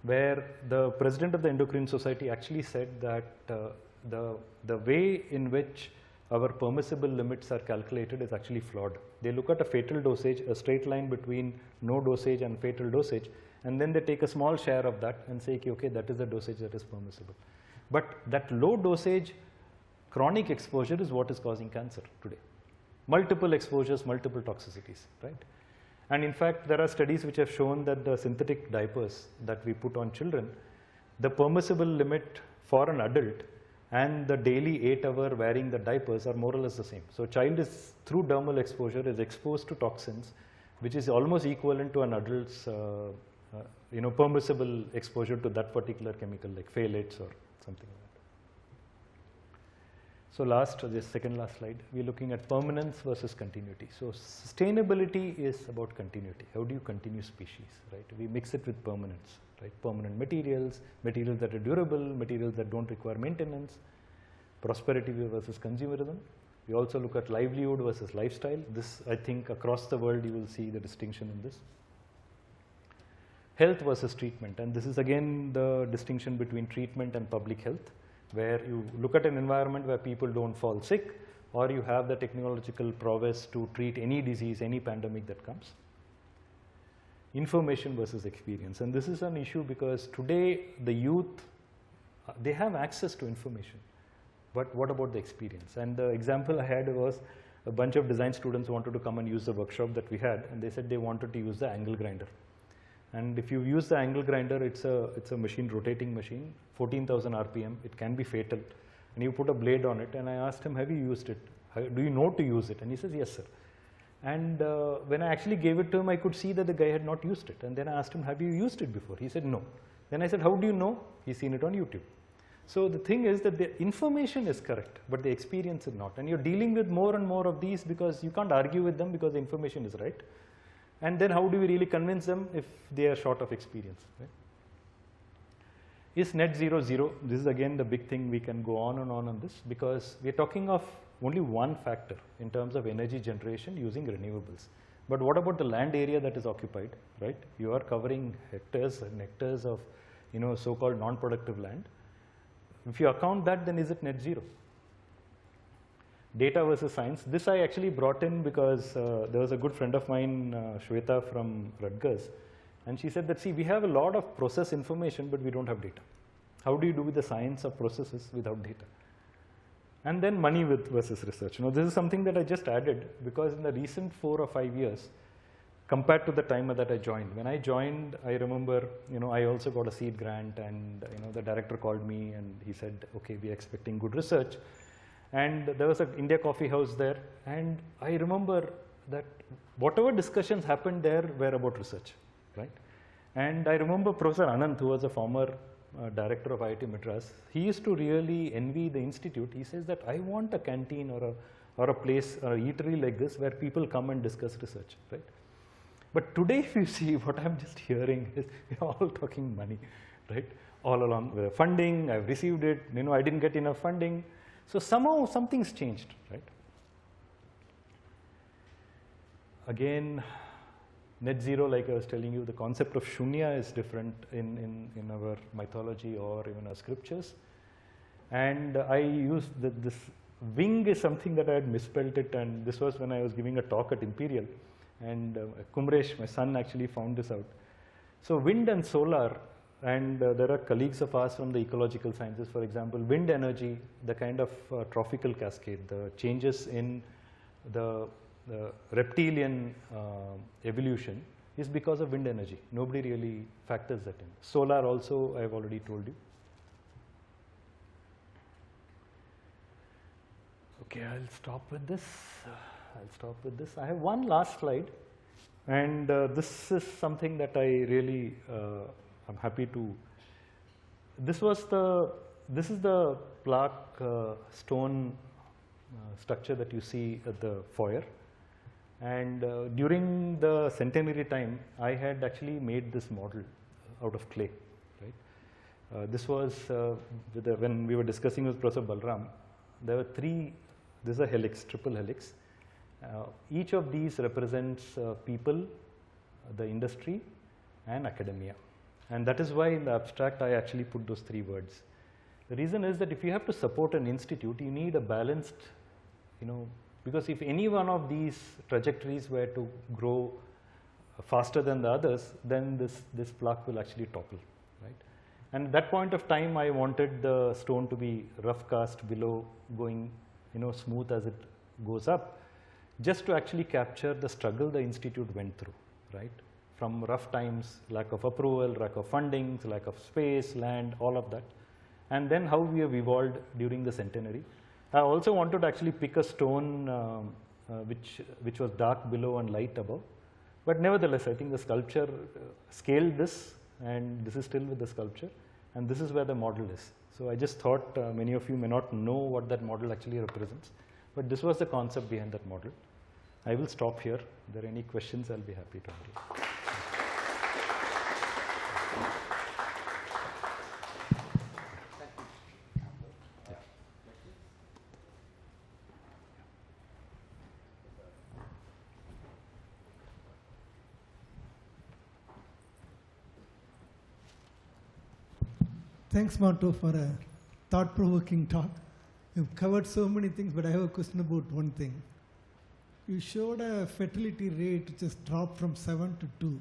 where the president of the Endocrine Society actually said that the way in which our permissible limits are calculated is actually flawed. They look at a fatal dosage, a straight line between no dosage and fatal dosage, and then they take a small share of that and say, okay, that is the dosage that is permissible. But that low dosage chronic exposure is what is causing cancer today. Multiple exposures, multiple toxicities, right? And in fact, there are studies which have shown that the synthetic diapers that we put on children, the permissible limit for an adult and the daily 8-hour wearing the diapers are more or less the same. So child is, through dermal exposure, is exposed to toxins, which is almost equivalent to an adult's permissible exposure to that particular chemical, like phthalates or something like that. So this second last slide, we're looking at permanence versus continuity. So sustainability is about continuity. How do you continue species, right? We mix it with permanence, right? Permanent materials, materials that are durable, materials that don't require maintenance, prosperity versus consumerism. We also look at livelihood versus lifestyle. This, I think, across the world you will see the distinction in this. Health versus treatment, and this is again the distinction between treatment and public health, where you look at an environment where people don't fall sick, or you have the technological prowess to treat any disease, any pandemic that comes. Information versus experience, and this is an issue because today the youth, they have access to information, but what about the experience? And the example I had was a bunch of design students wanted to come and use the workshop that we had, and they said they wanted to use the angle grinder. And if you use the angle grinder, it's a machine, rotating machine, 14,000 RPM. It can be fatal. And you put a blade on it. And I asked him, have you used it? Do you know to use it? And he says, yes, sir. And when I actually gave it to him, I could see that the guy had not used it. And then I asked him, have you used it before? He said, no. Then I said, how do you know? He's seen it on YouTube. So the thing is that the information is correct, but the experience is not. And you're dealing with more and more of these because you can't argue with them because the information is right. And then how do we really convince them if they are short of experience? Right? Is net zero zero? This is again the big thing. We can go on and on this because we are talking of only one factor in terms of energy generation using renewables. But what about the land area that is occupied, right? You are covering hectares and hectares of, so-called non-productive land. If you account that, then is it net zero? Data versus science. This I actually brought in because there was a good friend of mine, Shweta from Rutgers, and she said that, see, we have a lot of process information, but we don't have data. How do you do with the science of processes without data? And then money versus research. This is something that I just added because in the recent 4 or 5 years, compared to the time that I joined. When I joined, I remember, I also got a seed grant, and the director called me and he said, okay, we are expecting good research. And there was an India coffee house there, and I remember that whatever discussions happened there were about research, right? And I remember Professor Anand, who was a former director of IIT Madras, he used to really envy the institute. He says that I want a canteen or a place, or a eatery like this where people come and discuss research, right? But today, if you see, what I'm just hearing is we're all talking money, right? All along, funding, I've received it, I didn't get enough funding. So somehow something's changed, right? Again, net zero, like I was telling you, the concept of shunya is different in our mythology or even our scriptures. And I used this wing is something that I had misspelled it, and this was when I was giving a talk at Imperial. And Kumresh, my son, actually found this out. So wind and solar, and there are colleagues of ours from the ecological sciences, for example, wind energy, the kind of trophical cascade, the changes in the reptilian evolution is because of wind energy. Nobody really factors that in. Solar also, I've already told you. Okay, I'll stop with this. I have one last slide, and this is something that I really I'm happy to. This is the plaque stone structure that you see at the foyer, and during the centenary time, I had actually made this model out of clay. Right? This was when we were discussing with Professor Balram. There were 3. This is a helix, triple helix. Each of these represents people, the industry, and academia. And that is why in the abstract I actually put those 3 words. The reason is that if you have to support an institute, you need a balanced, because if any one of these trajectories were to grow faster than the others, then this plaque will actually topple, right? And at that point of time, I wanted the stone to be rough cast below, going, smooth as it goes up, just to actually capture the struggle the institute went through, right? From rough times, lack of approval, lack of funding, lack of space, land, all of that. And then how we have evolved during the centenary. I also wanted to actually pick a stone which was dark below and light above. But nevertheless, I think the sculpture scaled this, and this is still with the sculpture. and this is where the model is. So I just thought many of you may not know what that model actually represents, but this was the concept behind that model. I will stop here. If there are any questions, I'll be happy to handle. Thanks, Monto, for a thought-provoking talk. You've covered so many things, but I have a question about one thing. You showed a fertility rate which has dropped from 7 to 2.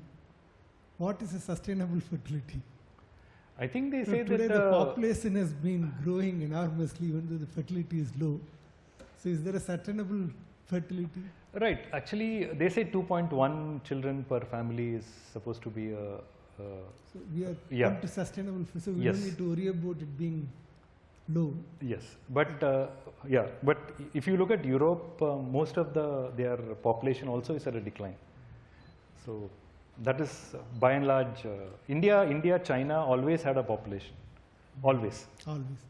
What is a sustainable fertility? I think they So say today that the population has been growing enormously, even though the fertility is low. So is there a sustainable fertility? right. Actually, they say 2.1 children per family is supposed to be a So we are Yeah. come to sustainable, so we Yes. don't need to worry about it being low. yes. But yeah, but if you look at Europe, most of their population also is at a decline. So that is by and large India, China always had a population, always. Always.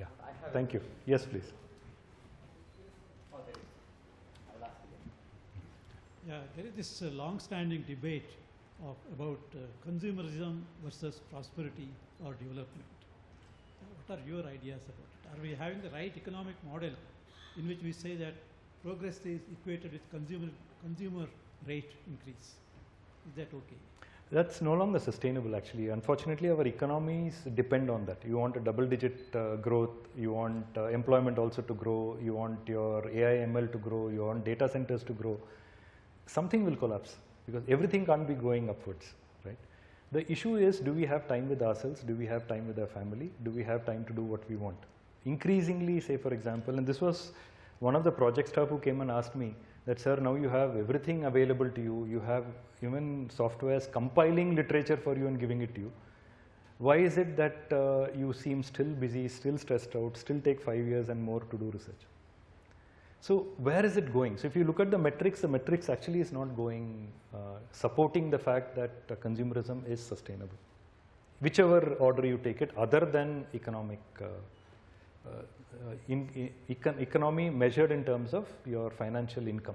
Yeah. Thank you. Yes, please. Yeah, there is this long-standing debate about consumerism versus prosperity or development. What are your ideas about it? Are we having the right economic model in which we say that progress is equated with consumer rate increase? Is that okay? That's no longer sustainable actually. Unfortunately, our economies depend on that. You want a double-digit growth, you want employment also to grow, you want your AI ML to grow, you want data centers to grow. Something will collapse because everything can't be going upwards, right? The issue is, do we have time with ourselves? Do we have time with our family? Do we have time to do what we want? Increasingly, say for example, and this was one of the project staff who came and asked me that, sir, now you have everything available to you. You have even softwares compiling literature for you and giving it to you. Why is it that you seem still busy, still stressed out, still take 5 years and more to do research? So where is it going? So if you look at the metrics actually is not going, supporting the fact that consumerism is sustainable. Whichever order you take it, other than economic, economy measured in terms of your financial income.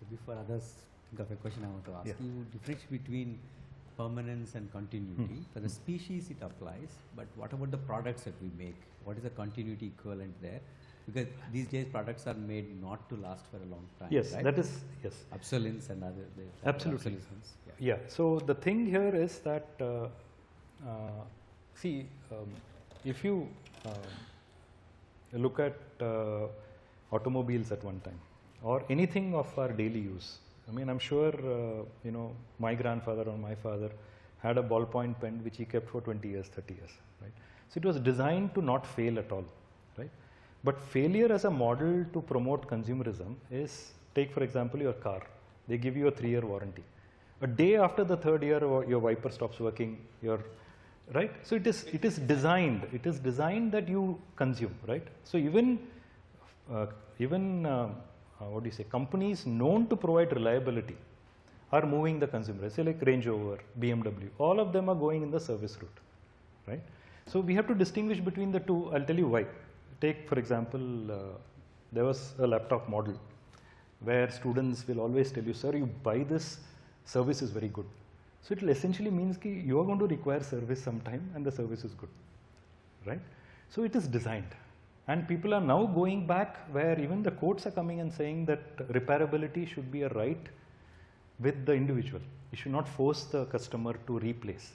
Before others think of a question, I want to ask Yeah. you difference between permanence and continuity. For the species it applies, but what about the products that we make? What is the continuity equivalent there? Because these days products are made not to last for a long time. Yes, right? that is, yes. Obsolescence and other. Absolutely. obsolescence. Yeah, so the thing here is that, see, if you look at automobiles at one time, or anything of our daily use, I mean, I'm sure, you know, my grandfather or my father had a ballpoint pen which he kept for 20 years, 30 years, right? So it was designed to not fail at all, right? But failure as a model to promote consumerism is, take for example your car. They give you a 3-year warranty. A day after the 3rd year, your wiper stops working, right? So it is designed. It is designed that you consume, right? So even what do you say? Companies known to provide reliability are moving the consumer. Say like Range Rover, BMW. All of them are going in the service route, right? So we have to distinguish between the two. I'll tell you why. Take for example, there was a laptop model where students will always tell you, sir, you buy this, service is very good. So it essentially means that you are going to require service sometime and the service is good, right? So it is designed. And people are now going back where even the courts are coming and saying that repairability should be a right with the individual. You should not force the customer to replace.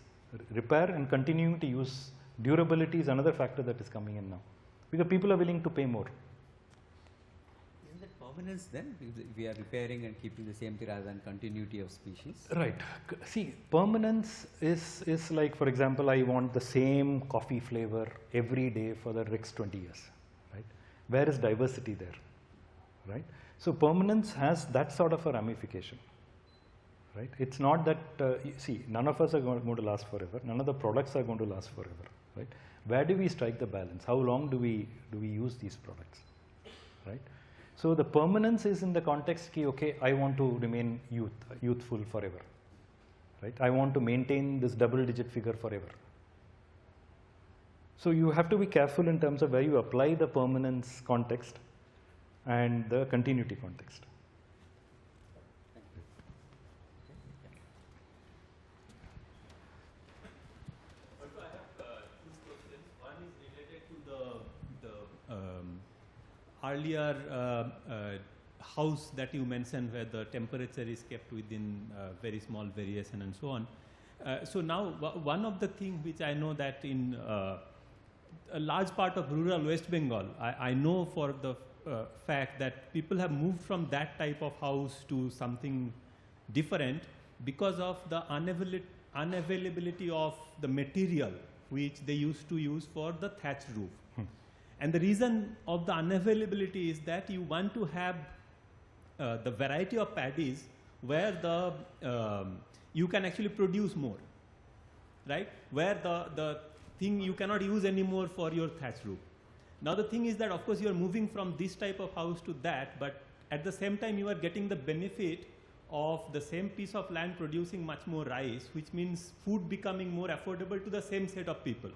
Repair and continuing to use durability is another factor that is coming in now, because people are willing to pay more. Isn't that permanence then? If we are repairing and keeping the same thing rather than continuity of species? Right. See, permanence is like, for example, I want the same coffee flavor every day for the next 20 years. Right? Where is diversity there, right? So permanence has that sort of a ramification, right? It's not that, see, none of us are going to last forever. None of the products are going to last forever, right? Where do we strike the balance? How long do we use these products, right? So the permanence is in the context ki, okay, I want to remain youthful forever, right? I want to maintain this double-digit figure forever. So you have to be careful in terms of where you apply the permanence context and the continuity context. I have two questions. One is related to the earlier house that you mentioned, where the temperature is kept within very small variation and so on. So now one of the things which I know that in a large part of rural West Bengal, I know for the fact that people have moved from that type of house to something different because of the unavailability of the material which they used to use for the thatched roof. And the reason of the unavailability is that you want to have the variety of paddies where the you can actually produce more, right? Where the thing you cannot use anymore for your thatched roof. Now the thing is that of course you are moving from this type of house to that, but at the same time you are getting the benefit of the same piece of land producing much more rice, which means food becoming more affordable to the same set of people.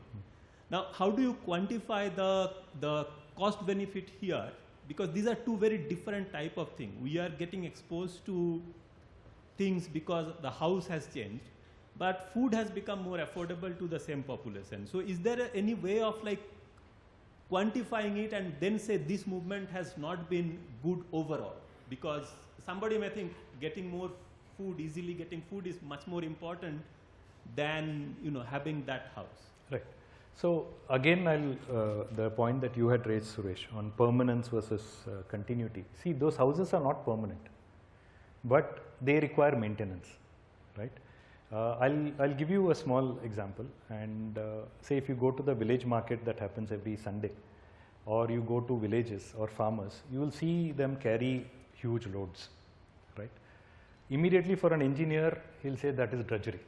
Now how do you quantify the cost benefit here? Because these are two very different type of things. We are getting exposed to things because the house has changed, but food has become more affordable to the same population. So is there any way of like quantifying it and then say this movement has not been good overall? Because somebody may think getting more food, easily getting food is much more important than, you know, having that house. Right. So again, the point that you had raised, Suresh, on permanence versus continuity. See, those houses are not permanent, but they require maintenance, right? I'll give you a small example, and say if you go to the village market that happens every Sunday, or you go to villages or farmers, you will see them carry huge loads, right? Immediately for an engineer, he'll say that is drudgery,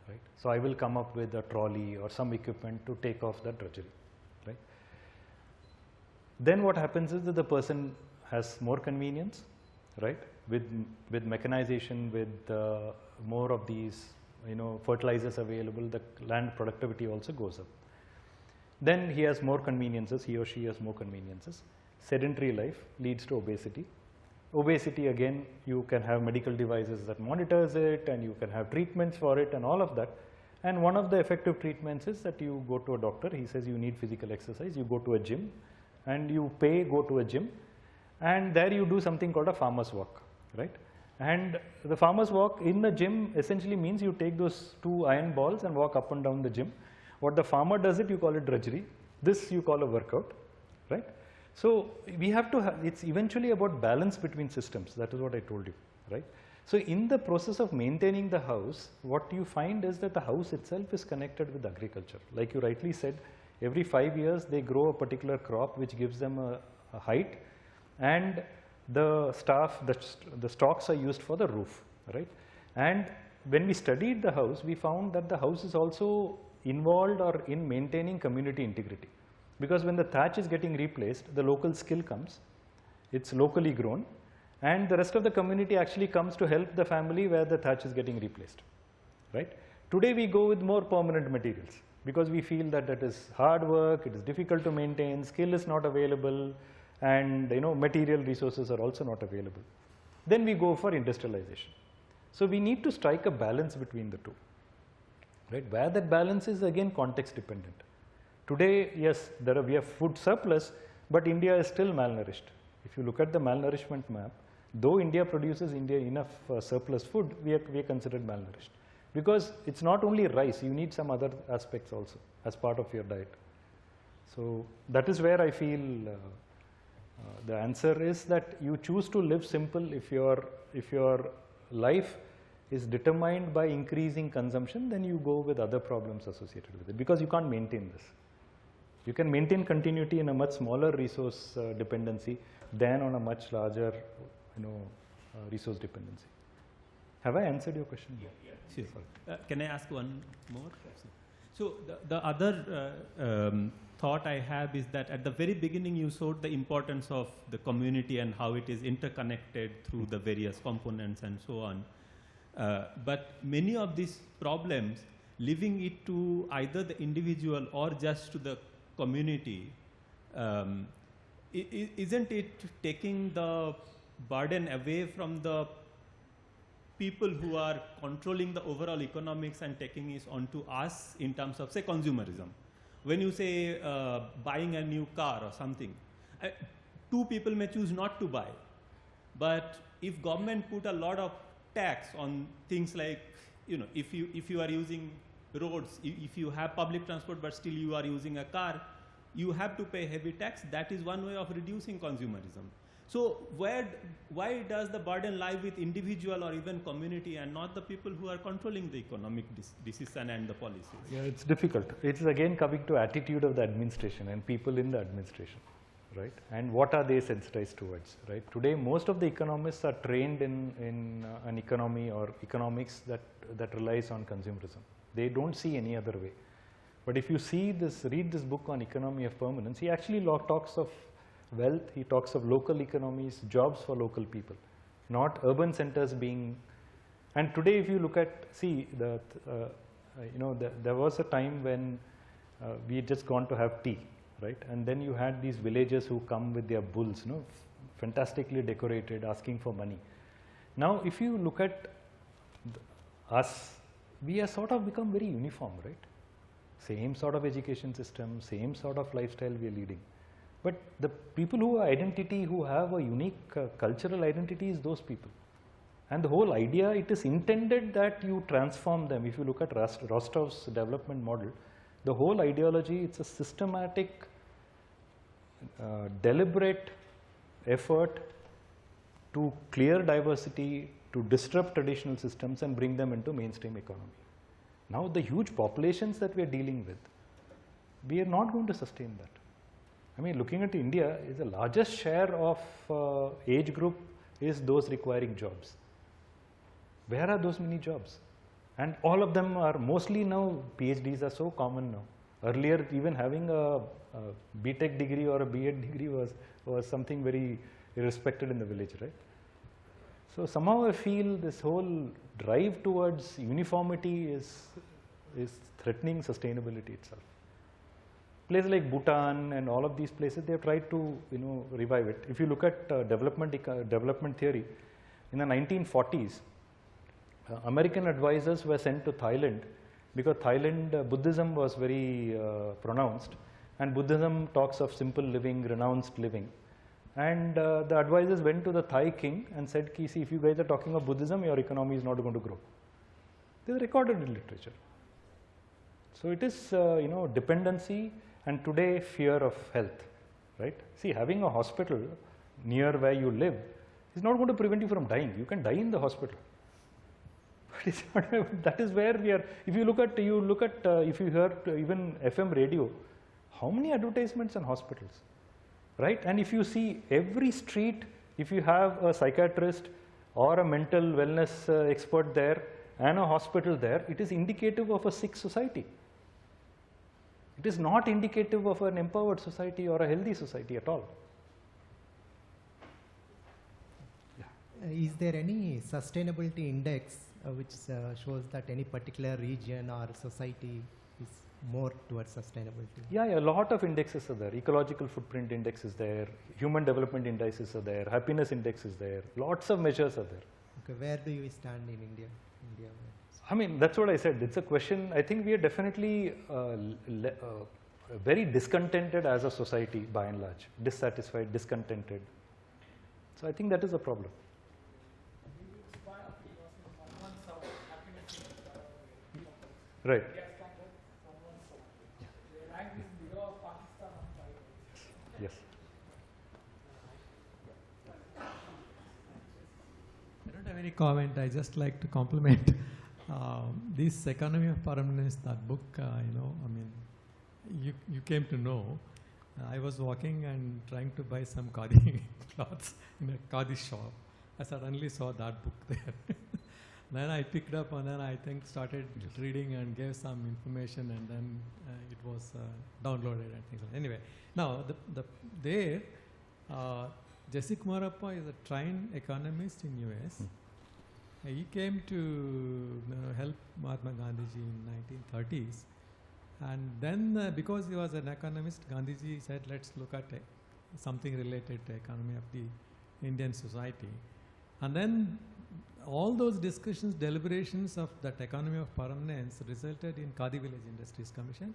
right? So I will come up with a trolley or some equipment to take off that drudgery, right? Then what happens is that the person has more convenience, right? With mechanization, with more of these, you know, fertilizers available, the land productivity also goes up. Then he has more conveniences, he or she has more conveniences. Sedentary life leads to obesity. Obesity, again, you can have medical devices that monitors it, and you can have treatments for it and all of that. And one of the effective treatments is that you go to a doctor, he says you need physical exercise, you go to a gym and you pay, go to a gym, and there you do something called a farmer's walk, right? And the farmer's walk in the gym essentially means you take those 2 iron balls and walk up and down the gym. What the farmer does it, you call it drudgery. This you call a workout, right? So we have to it's eventually about balance between systems. That is what I told you, right? So in the process of maintaining the house, what you find is that the house itself is connected with agriculture. Like you rightly said, every 5 years they grow a particular crop which gives them a height, and the stalks are used for the roof, right? And when we studied the house, we found that the house is also involved or in maintaining community integrity. Because when the thatch is getting replaced, the local skill comes, it's locally grown, and the rest of the community actually comes to help the family where the thatch is getting replaced, right? Today we go with more permanent materials because we feel that that is hard work, it is difficult to maintain, skill is not available, and you know, material resources are also not available. Then we go for industrialization. So we need to strike a balance between the two, right? Where that balance is again context dependent. Today, yes, we have food surplus, but India is still malnourished. If you look at the malnourishment map, though India produces enough surplus food, we are considered malnourished. Because it's not only rice, you need some other aspects also as part of your diet. So that is where I feel the answer is that you choose to live simple if your life is determined by increasing consumption, then you go with other problems associated with it because you can't maintain this. You can maintain continuity in a much smaller resource dependency than on a much larger, resource dependency. Have I answered your question? Yeah, sure. Can I ask one more? So the other thought I have is that at the very beginning you showed the importance of the community and how it is interconnected through the various components and so on. But many of these problems, leaving it to either the individual or just to the community, isn't it taking the burden away from the people who are controlling the overall economics and taking it onto us in terms of, say, consumerism? When you say buying a new car or something, two people may choose not to buy. But if government put a lot of tax on things like, if you are using roads, if you have public transport but still you are using a car, you have to pay heavy tax. That is one way of reducing consumerism. So why does the burden lie with individual or even community and not the people who are controlling the economic decision and the policies? Yeah, it's difficult. It's again coming to attitude of the administration and people in the administration, right? And what are they sensitized towards, right? Today, most of the economists are trained in an economy or economics that relies on consumerism. They don't see any other way. But if you read this book on economy of permanence, he actually talks of wealth, he talks of local economies, jobs for local people, not urban centers being. And today, if you look at, there was a time when we had just gone to have tea, right? And then you had these villagers who come with their bulls, fantastically decorated, asking for money. Now, if you look at us, we have sort of become very uniform, right? Same sort of education system, same sort of lifestyle we are leading. But the people who are identity, who have a unique cultural identity, is those people. And the whole idea, it is intended that you transform them. If you look at Rostov's development model, the whole ideology, it's a systematic, deliberate effort to clear diversity, to disrupt traditional systems and bring them into mainstream economy. Now, the huge populations that we are dealing with, we are not going to sustain that. I mean, looking at India, is the largest share of age group is those requiring jobs. Where are those many jobs? And all of them are mostly now, PhDs are so common now. Earlier, even having a BTech degree or a B.Ed degree was something very respected in the village, right? So somehow I feel this whole drive towards uniformity is threatening sustainability itself. Places like Bhutan and all of these places, they have tried to revive it. If you look at development theory, in the 1940s, American advisors were sent to Thailand because Thailand Buddhism was very pronounced, and Buddhism talks of simple living, renounced living. And the advisors went to the Thai king and said, see, if you guys are talking of Buddhism, your economy is not going to grow. This is recorded in literature. So it is, dependency and today fear of health, right? See, having a hospital near where you live is not going to prevent you from dying. You can die in the hospital. But it's not, that is where we are. If you look at, if you hear even FM radio, how many advertisements on hospitals? Right? And if you see every street, if you have a psychiatrist or a mental wellness expert there and a hospital there, it is indicative of a sick society. It is not indicative of an empowered society or a healthy society at all. Yeah. Is there any sustainability index which shows that any particular region or society is more towards sustainability? Yeah, a lot of indexes are there. Ecological footprint index is there, human development indices are there, happiness index is there, lots of measures are there. Okay, where do you stand in India? I mean, that's what I said. It's a question. I think we are definitely very discontented as a society by and large, dissatisfied, discontented. So I think that is a problem. Right. Yes. I don't have any comment. I just like to compliment this economy of permanence, that book. you came to know. I was walking and trying to buy some khadi clothes in a khadi shop. I suddenly saw that book there. Then I picked up and then I think started reading and gave some information, and then it was downloaded and things like that. Anyway, now Jesse Kumarappa is a trained economist in US. He came to help Mahatma Gandhiji in 1930s. And then because he was an economist, Gandhiji said, let's look at something related to economy of the Indian society. And then all those discussions, deliberations of that economy of permanence resulted in Khadi Village Industries Commission.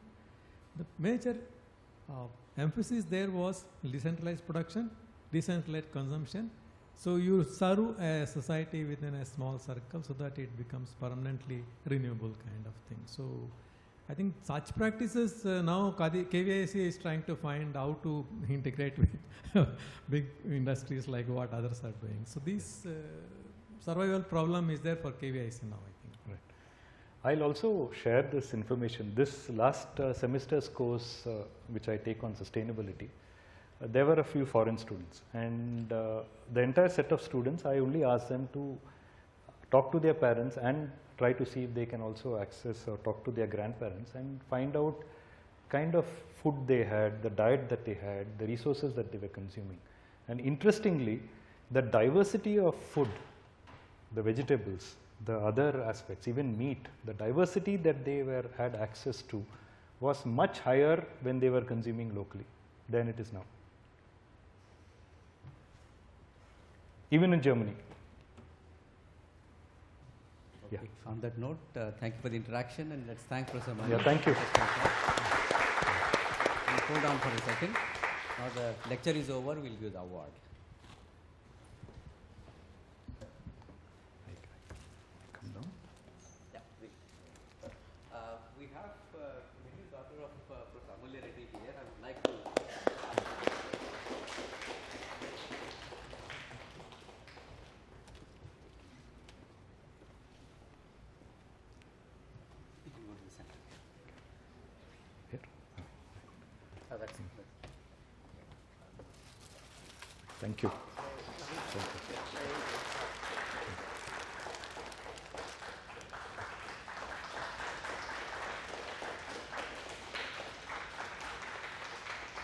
The major emphasis there was decentralized production, decentralized consumption. So you serve a society within a small circle so that it becomes permanently renewable kind of thing. So I think such practices now KVIC is trying to find how to integrate with big industries like what others are doing. So this survival problem is there for KVIC now, I think. Right. I'll also share this information. This last semester's course which I take on sustainability, there were a few foreign students, and the entire set of students, I only asked them to talk to their parents and try to see if they can also access or talk to their grandparents and find out kind of food they had, the diet that they had, the resources that they were consuming. And interestingly, the diversity of food, the vegetables, the other aspects, even meat, the diversity that they had access to was much higher when they were consuming locally than it is now. Even in Germany. Okay. Yeah. On that note, thank you for the interaction, and let's thank Professor Mani. Yeah, thank you. We'll hold on for a second. Now the lecture is over, we'll give the award. Come down. Yeah, we have middle daughter of Professor Amulya Reddy here. I would like to. You can go to the center. Here. Oh, that's Thank you.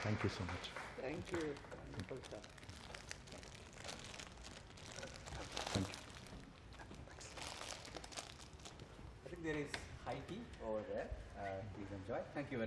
Thank you so much. Thank you. Wonderful stuff. Thank you. I think there is high tea over there. Please enjoy. Thank you very much.